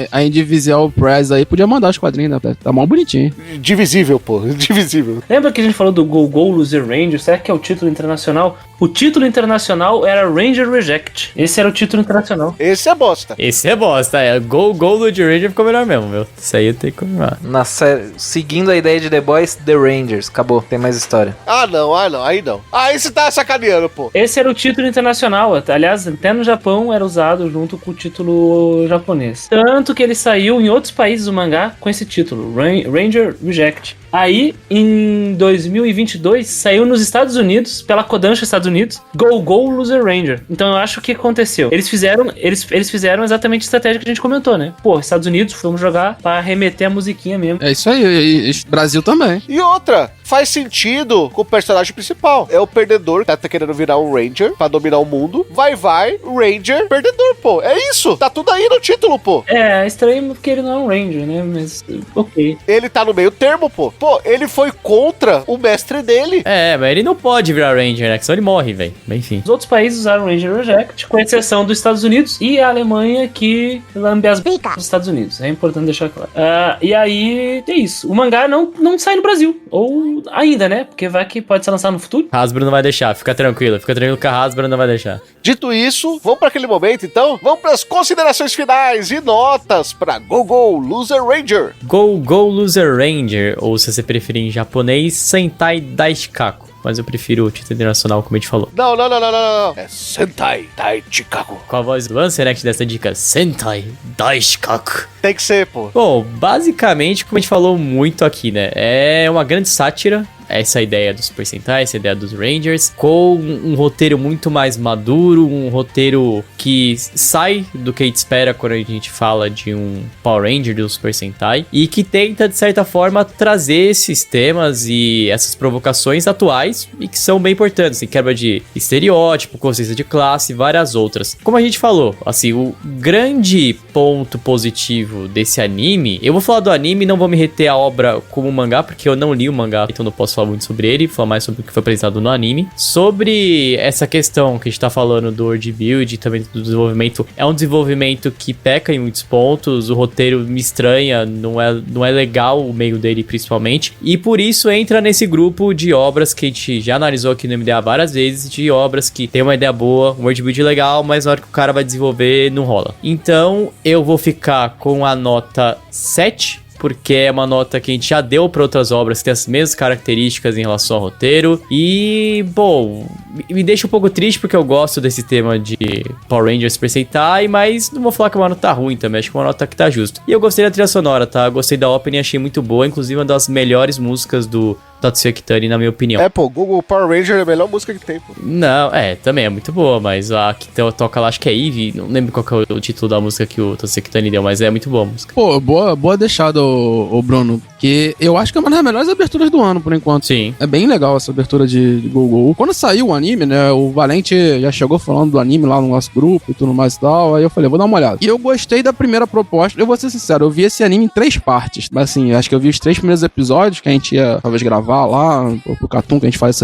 a Indivisible Press aí podia mandar os quadrinhos, né? Tá mal bonitinho. Divisível, pô. Divisível. Lembra que a gente falou do Go Loser Ranger? Será que é o título internacional? O título internacional era Ranger Reject. Esse era o título internacional. Esse é bosta. Esse é bosta, é. Go Luigi Ranger ficou melhor mesmo, meu. Isso aí eu tenho que confirmar. Na série, seguindo a ideia de The Boys, The Rangers. Acabou, tem mais história. Ah, não, aí não. Aí você tá sacaneando, pô. Esse era o título internacional. Aliás, até no Japão era usado junto com o título japonês. Tanto que ele saiu em outros países do mangá com esse título, Ranger Reject. Aí, em 2022, saiu nos Estados Unidos, pela Kodansha Estados Unidos, Go Loser Ranger. Então eu acho que aconteceu. Eles fizeram exatamente a estratégia que a gente comentou, né? Pô, Estados Unidos, vamos jogar pra remeter a musiquinha mesmo. É isso aí, e Brasil também. E outra, faz sentido com o personagem principal. É o perdedor que tá querendo virar um Ranger pra dominar o mundo. Vai, Ranger, perdedor, pô. É isso. Tá tudo aí no título, pô. É estranho porque ele não é um Ranger, né? Mas, ok. Ele tá no meio termo, pô. Pô, ele foi contra o mestre dele. É, mas ele não pode virar Ranger, né? Que senão ele morre, velho. Enfim. Os outros países usaram Ranger Reject, com exceção dos Estados Unidos e a Alemanha, que lambe as bicas dos Estados Unidos. É importante deixar claro. E aí, é isso. O mangá não sai no Brasil. Ou ainda, né? Porque vai que pode ser lançado no futuro. Hasbro não vai deixar, fica tranquilo que a Hasbro não vai deixar. Dito isso, vamos para aquele momento, então? Vamos para as considerações finais e notas para Go Loser Ranger. Go Loser Ranger, ou se você preferir em japonês, Sentai Daishikaku. Mas eu prefiro o título internacional, como a gente falou. Não. É Sentai Daishikaku. Com a voz do Lancer, né, que te dá essa dica. Sentai Daishikaku. Tem que ser, pô. Bom, basicamente, como a gente falou muito aqui, né, é uma grande sátira. Essa ideia dos Super Sentai, essa ideia dos Rangers, com um roteiro muito mais maduro, um roteiro que sai do que a gente espera quando a gente fala de um Power Ranger do Super Sentai, e que tenta, de certa forma, trazer esses temas e essas provocações atuais, e que são bem importantes, em quebra de estereótipo, consciência de classe e várias outras. Como a gente falou, assim, o grande ponto positivo desse anime, eu vou falar do anime, não vou me reter à obra como mangá, porque eu não li o mangá, então não posso falar muito sobre ele, falar mais sobre o que foi apresentado no anime. Sobre essa questão que a gente tá falando do world build e também do desenvolvimento, é um desenvolvimento que peca em muitos pontos, o roteiro me estranha, não é legal o meio dele principalmente, e por isso entra nesse grupo de obras que a gente já analisou aqui no MDA várias vezes, de obras que tem uma ideia boa, um world build legal, mas na hora que o cara vai desenvolver, não rola. Então, eu vou ficar com a nota 7, porque é uma nota que a gente já deu para outras obras que tem as mesmas características em relação ao roteiro. E, bom, me deixa um pouco triste porque eu gosto desse tema de Power Rangers Super Sentai, mas não vou falar que é uma nota ruim também, acho que é uma nota que tá justa. E eu gostei da trilha sonora, tá? Gostei da opening, achei muito boa, inclusive uma das melhores músicas do Tatsuya Kitani, na minha opinião. É, pô, Google Power Ranger é a melhor música que tem, pô. Não, também é muito boa, mas a que toca lá, acho que é Eve, não lembro qual que é o título da música que o Tatsuya Kitani deu, mas é muito boa a música. Pô, boa deixada, ô Bruno, que eu acho que é uma das melhores aberturas do ano, por enquanto. Sim. É bem legal essa abertura de Go. Quando saiu o anime, né, o Valente já chegou falando do anime lá no nosso grupo e tudo mais e tal, aí eu falei, vou dar uma olhada. E eu gostei da primeira proposta, eu vou ser sincero, eu vi esse anime em 3 partes, mas assim, acho que eu vi os 3 primeiros episódios que a gente ia talvez gravar lá, pro Cartoon, que a gente faz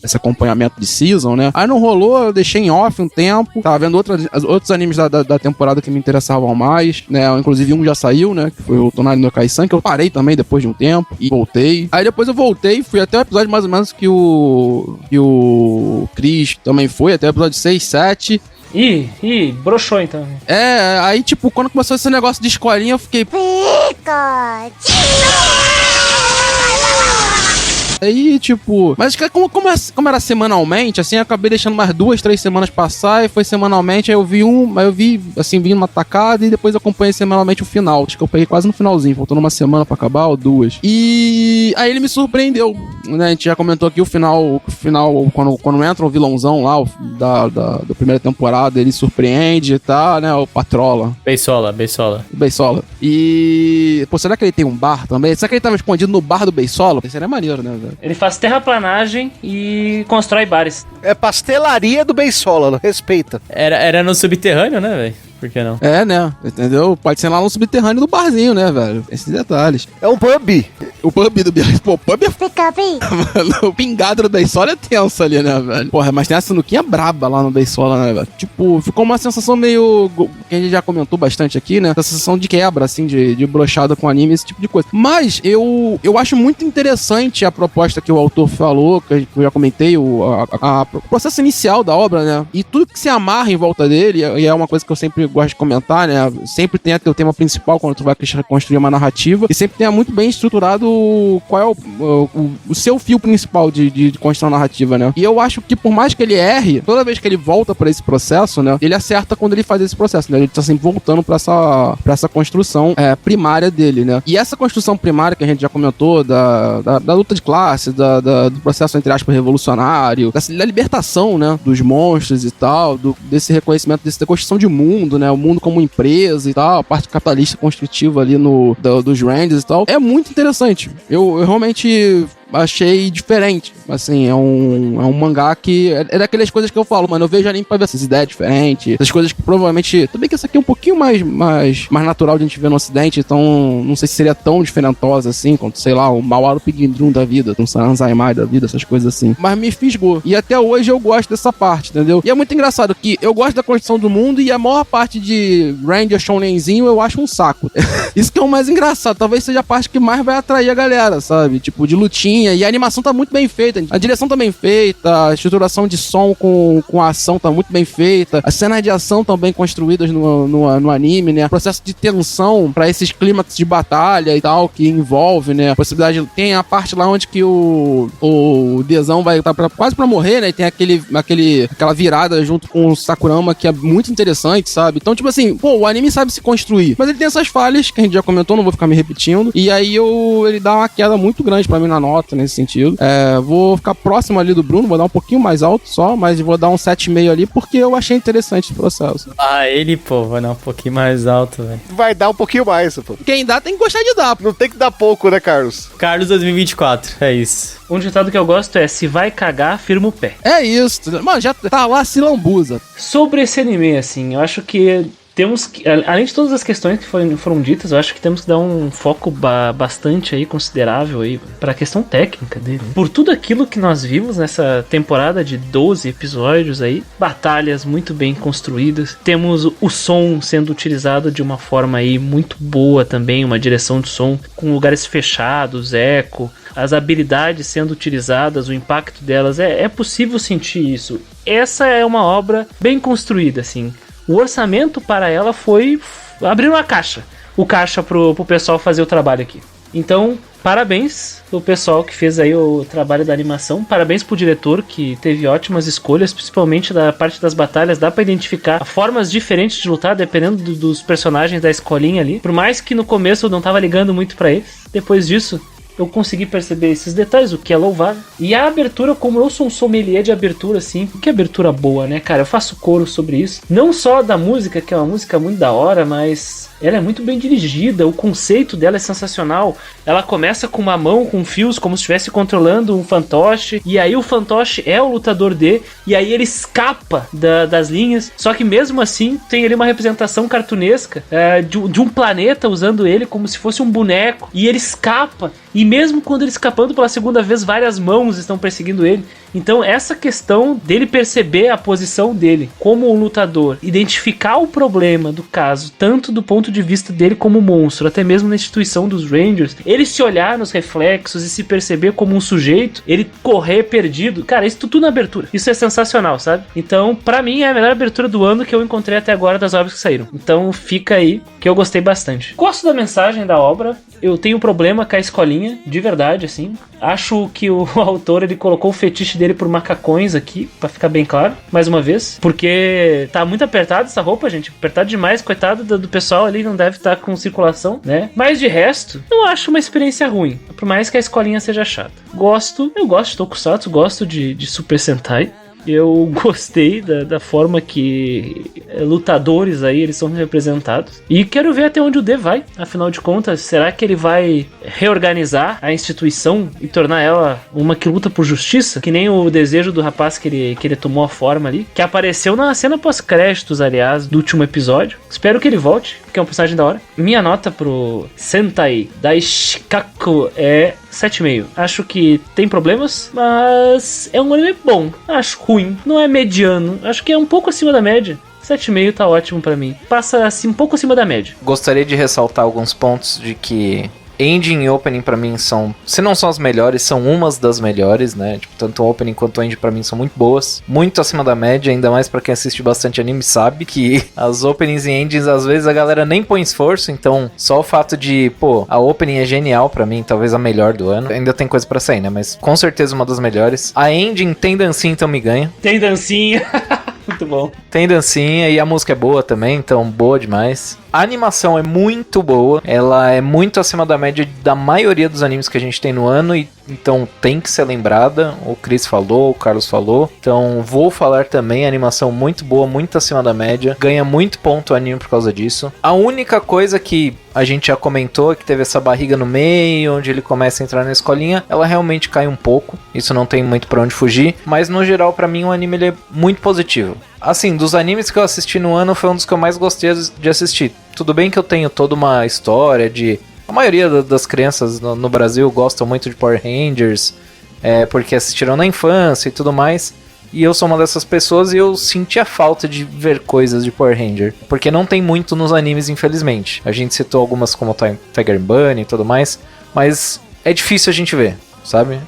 esse acompanhamento de season, né? Aí não rolou, eu deixei em off um tempo, tava vendo outros animes da temporada que me interessavam mais, né? Inclusive um já saiu, né? Que foi o Tonari no Kai-san, que eu parei também depois de um tempo e voltei. Aí depois eu voltei, fui até o episódio mais ou menos que o Chris também foi, até o episódio 6, 7. Ih, broxou então. Aí tipo, quando começou esse negócio de escolinha, eu fiquei... Aí, tipo... Mas como era semanalmente, assim, eu acabei deixando mais 2-3 semanas passar e foi semanalmente, aí eu vi assim, vi uma tacada e depois acompanhei semanalmente o final. Acho que eu peguei quase no finalzinho, faltando uma semana pra acabar ou 2. E aí ele me surpreendeu, né? A gente já comentou aqui o final quando entra o vilãozão lá da primeira temporada, ele surpreende e tal, né? O Patrola. Beisola. E... Pô, será que ele tem um bar também? Será que ele tava escondido no bar do Beisola? Isso seria maneiro, né, velho? Ele faz terraplanagem e constrói bares. É pastelaria do Beisola, respeita. Era no subterrâneo, né, velho? Por que não? É, né? Entendeu? Pode ser lá no subterrâneo do barzinho, né, velho? Esses detalhes. É um pub. O pub do Biarritz. Pô, o pub é... Mano, o pingado do Beisola é tenso ali, né, velho? Porra, mas tem essa sinuquinha braba lá no Beisola, né, velho? Tipo, ficou uma sensação meio... Que a gente já comentou bastante aqui, né? Essa sensação de quebra, assim, de brochada com anime, esse tipo de coisa. Mas eu acho muito interessante a proposta que o autor falou, que eu já comentei, o processo inicial da obra, né? E tudo que se amarra em volta dele, e é uma coisa que eu sempre gosto de comentar, né? Sempre tem o tema principal quando tu vai construir uma narrativa, e sempre tem muito bem estruturado qual é o seu fio principal de construir uma narrativa, né? E eu acho que por mais que ele erre, toda vez que ele volta pra esse processo, né? Ele acerta quando ele faz esse processo, né? Ele tá sempre voltando pra essa construção primária dele, né? E essa construção primária que a gente já comentou, da luta de classe, do processo, entre aspas, revolucionário, da libertação, né? Dos monstros e tal, desse reconhecimento, dessa construção de mundo, né? O mundo como empresa e tal, a parte capitalista construtiva ali dos Rangers e tal, é muito interessante. Eu realmente achei diferente. Assim, é um mangá que é daquelas coisas que eu falo, mano, eu vejo anime pra ver essas ideias diferentes, essas coisas que provavelmente, também que essa aqui é um pouquinho mais natural de a gente ver no ocidente, então não sei se seria tão diferentosa assim, quanto, sei lá, o Mawaru Pigindrum da vida, um Saranzaimai da vida, essas coisas assim. Mas me fisgou. E até hoje eu gosto dessa parte, entendeu? E é muito engraçado que eu gosto da construção do mundo e a maior parte de Ranger Shonenzinho eu acho um saco. Isso que é o mais engraçado. Talvez seja a parte que mais vai atrair a galera, sabe? Tipo, de lutinha. E a animação tá muito bem feita. A direção tá bem feita. A estruturação de som com a ação tá muito bem feita. As cenas de ação estão bem construídas no anime, né? O processo de tensão pra esses clímax de batalha e tal, que envolve, né? A possibilidade... Tem a parte lá onde que o Dezão vai estar quase pra morrer, né? E tem aquela virada junto com o Sakurama que é muito interessante, sabe? Então, tipo assim, pô, o anime sabe se construir. Mas ele tem essas falhas que a gente já comentou, não vou ficar me repetindo. E aí ele dá uma queda muito grande pra mim na nota, nesse sentido. Vou ficar próximo ali do Bruno, vou dar um pouquinho mais alto só, mas vou dar um 7,5 ali porque eu achei interessante esse processo. Ele, pô, vai dar um pouquinho mais alto, velho. Vai dar um pouquinho mais, pô. Quem dá tem que gostar de dar. Não tem que dar pouco, né, Carlos? Carlos 2024, é isso. Um ditado que eu gosto é: se vai cagar, firma o pé. É isso. Mano, já tá lá, se lambuza. Sobre esse anime, assim, eu acho que temos que, além de todas as questões que foram ditas, eu acho que temos que dar um foco bastante aí, considerável aí, pra questão técnica dele. Por tudo aquilo que nós vimos nessa temporada de 12 episódios aí, batalhas muito bem construídas, temos o som sendo utilizado de uma forma aí muito boa também, uma direção de som com lugares fechados, eco, as habilidades sendo utilizadas, o impacto delas, é possível sentir isso. Essa é uma obra bem construída, assim. O orçamento para ela foi abrir uma caixa. O caixa pro pessoal fazer o trabalho aqui. Então, parabéns pro pessoal que fez aí o trabalho da animação. Parabéns pro diretor que teve ótimas escolhas, principalmente da parte das batalhas. Dá pra identificar formas diferentes de lutar, dependendo dos personagens da escolinha ali. Por mais que no começo eu não tava ligando muito pra eles. Depois disso, eu consegui perceber esses detalhes, o que é louvável. E a abertura, como eu sou um sommelier de abertura, assim, que abertura boa, né, cara? Eu faço coro sobre isso. Não só da música, que é uma música muito da hora, mas ela é muito bem dirigida, o conceito dela é sensacional. Ela começa com uma mão, com fios, como se estivesse controlando um fantoche, e aí o fantoche é o lutador D, e aí ele escapa das linhas, só que mesmo assim tem ali uma representação cartunesca de um planeta usando ele como se fosse um boneco, e ele escapa, e mesmo quando ele escapando pela segunda vez, várias mãos estão perseguindo ele. Então essa questão dele perceber a posição dele como um lutador, identificar o problema do caso, tanto do ponto de vista dele como monstro, até mesmo na instituição dos Rangers, ele se olhar nos reflexos e se perceber como um sujeito, ele correr perdido, cara, isso tudo na abertura, isso é sensacional, sabe? Então, pra mim, é a melhor abertura do ano que eu encontrei até agora das obras que saíram. Então fica aí, que eu gostei bastante. Gosto da mensagem da obra, eu tenho problema com a escolinha, de verdade, assim. Acho que o autor, ele colocou o fetiche dele por macacões aqui, pra ficar bem claro, mais uma vez, porque tá muito apertado essa roupa, gente, apertado demais, coitado do pessoal ali, não deve estar com circulação, né? Mas de resto, eu acho uma experiência ruim, por mais que a escolinha seja chata. Eu gosto de Tokusatsu, gosto de Super Sentai. Eu gostei da forma que lutadores aí, eles são representados. E quero ver até onde o D vai. Afinal de contas, será que ele vai reorganizar a instituição e tornar ela uma que luta por justiça? Que nem o desejo do rapaz que ele tomou a forma ali. Que apareceu na cena pós-créditos, aliás, do último episódio. Espero que ele volte, porque é um personagem da hora. Minha nota pro Sentai Daishikaku é 7,5. Acho que tem problemas, mas é um anime bom. Acho ruim, não é mediano. Acho que é um pouco acima da média. 7,5 tá ótimo pra mim. Passa assim um pouco acima da média. Gostaria de ressaltar alguns pontos de que ending e opening pra mim são, se não são as melhores, são umas das melhores, né? Tipo, tanto o opening quanto o ending pra mim são muito boas, muito acima da média, ainda mais pra quem assiste bastante anime sabe que as openings e endings às vezes a galera nem põe esforço, então só o fato de, pô, a opening é genial pra mim, talvez a melhor do ano. Ainda tem coisa pra sair, né? Mas com certeza uma das melhores. A ending tem dancinha, então me ganha. Tem dancinha. Muito bom. Tem dancinha e a música é boa também, então boa demais. A animação é muito boa, ela é muito acima da média da maioria dos animes que a gente tem no ano, e então tem que ser lembrada. O Chris falou, o Carlos falou, então vou falar também. A animação muito boa, muito acima da média, ganha muito ponto o anime por causa disso. A única coisa que a gente já comentou é que teve essa barriga no meio, onde ele começa a entrar na escolinha, ela realmente cai um pouco, isso não tem muito pra onde fugir, mas no geral pra mim o anime ele é muito positivo. Assim, dos animes que eu assisti no ano foi um dos que eu mais gostei de assistir. Tudo bem que eu tenho toda uma história de... A maioria das crianças no Brasil gostam muito de Power Rangers, porque assistiram na infância e tudo mais. E eu sou uma dessas pessoas e eu senti a falta de ver coisas de Power Ranger. Porque não tem muito nos animes, infelizmente. A gente citou algumas como Tiger Bunny e tudo mais, mas é difícil a gente ver, sabe?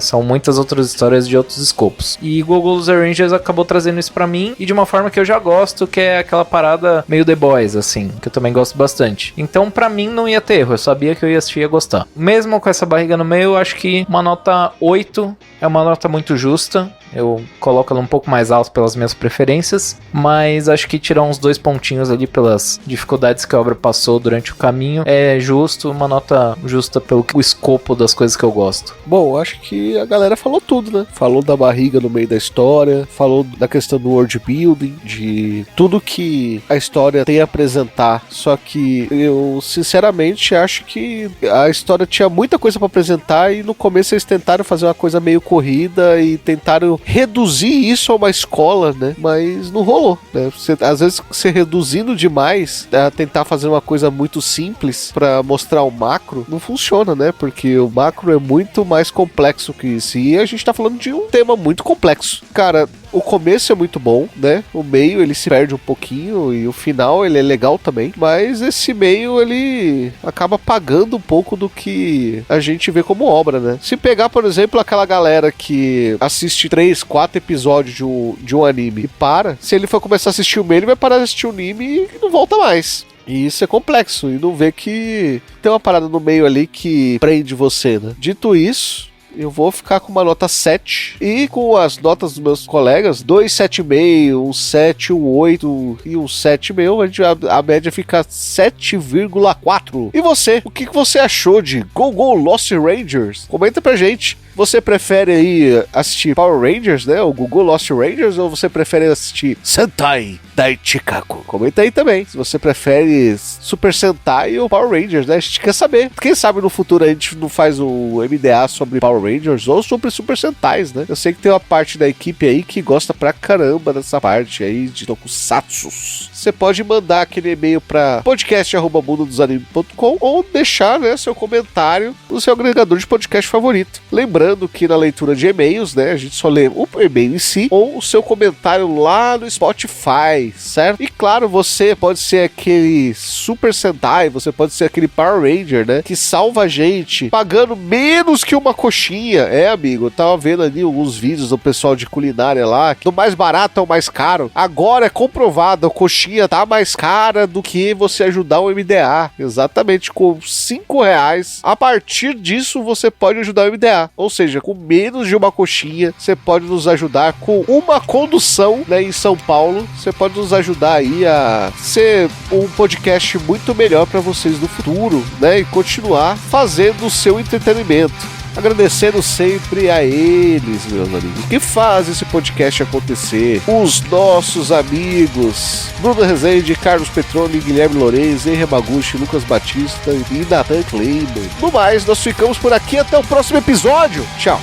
São muitas outras histórias de outros escopos. E Gogol Loser Rangers acabou trazendo isso pra mim, e de uma forma que eu já gosto, que é aquela parada meio The Boys, assim, que eu também gosto bastante. Então pra mim não ia ter erro, eu sabia que eu ia assistir e ia gostar. Mesmo com essa barriga no meio, eu acho que uma nota 8 é uma nota muito justa. Eu coloco ela um pouco mais alta pelas minhas preferências, mas acho que tirar uns 2 pontinhos ali pelas dificuldades que a obra passou durante o caminho é justo, uma nota justa pelo escopo das coisas que eu gosto. Bom, acho que a galera falou tudo, né? Falou da barriga no meio da história, falou da questão do world building, de tudo que a história tem a apresentar. Só que eu, sinceramente, acho que a história tinha muita coisa pra apresentar e no começo eles tentaram fazer uma coisa meio corrida e tentaram reduzir isso a uma escola, né? Mas não rolou, né? Às vezes você reduzindo demais a tentar fazer uma coisa muito simples pra mostrar o macro, não funciona, né? Porque o macro é muito mais complexo que isso. E a gente tá falando de um tema muito complexo. Cara, o começo é muito bom, né? O meio ele se perde um pouquinho e o final ele é legal também, mas esse meio ele acaba pagando um pouco do que a gente vê como obra, né? Se pegar, por exemplo, aquela galera que assiste 3, 4 episódios de um anime e para, se ele for começar a assistir o meio, ele vai parar de assistir o anime e não volta mais. E isso é complexo, e não vê que tem uma parada no meio ali que prende você, né? Dito isso, eu vou ficar com uma nota 7. E com as notas dos meus colegas, 2 7,5, um 7, um 8 e um 7,5, a média fica 7,4. E você? O que você achou de Gogol Lost Rangers? Comenta pra gente. Você prefere aí assistir Power Rangers, né? O Gogol Lost Rangers, ou você prefere assistir Sentai Daishikaku? Comenta aí também. Se você prefere Super Sentai ou Power Rangers, né? A gente quer saber. Quem sabe no futuro a gente não faz um MDA sobre Power Rangers ou sobre Super Sentais, né? Eu sei que tem uma parte da equipe aí que gosta pra caramba dessa parte aí de tokusatsus. Você pode mandar aquele e-mail pra podcast@mundodosanime.com ou deixar, né, seu comentário no seu agregador de podcast favorito. Lembrando lembrando que na leitura de e-mails, né, a gente só lê o e-mail em si ou o seu comentário lá no Spotify, certo? E claro, você pode ser aquele Super Sentai, você pode ser aquele Power Ranger, né, que salva a gente pagando menos que uma coxinha. É, amigo, eu tava vendo ali alguns vídeos do pessoal de culinária lá, que do mais barato ao mais caro. Agora é comprovado, a coxinha tá mais cara do que você ajudar o MDA. Exatamente, com R$5. A partir disso, você pode ajudar o MDA. Ou seja, com menos de uma coxinha, você pode nos ajudar com uma condução, né, em São Paulo. Você pode nos ajudar aí a ser um podcast muito melhor para vocês no futuro, né, e continuar fazendo o seu entretenimento. Agradecendo sempre a eles, meus amigos, que fazem esse podcast acontecer. Os nossos amigos Bruno Rezende, Carlos Petroni, Guilherme Lourenço, Henry Yamaguchi, Lucas Batista e Nathan Kleiber. No mais, nós ficamos por aqui. Até o próximo episódio. Tchau.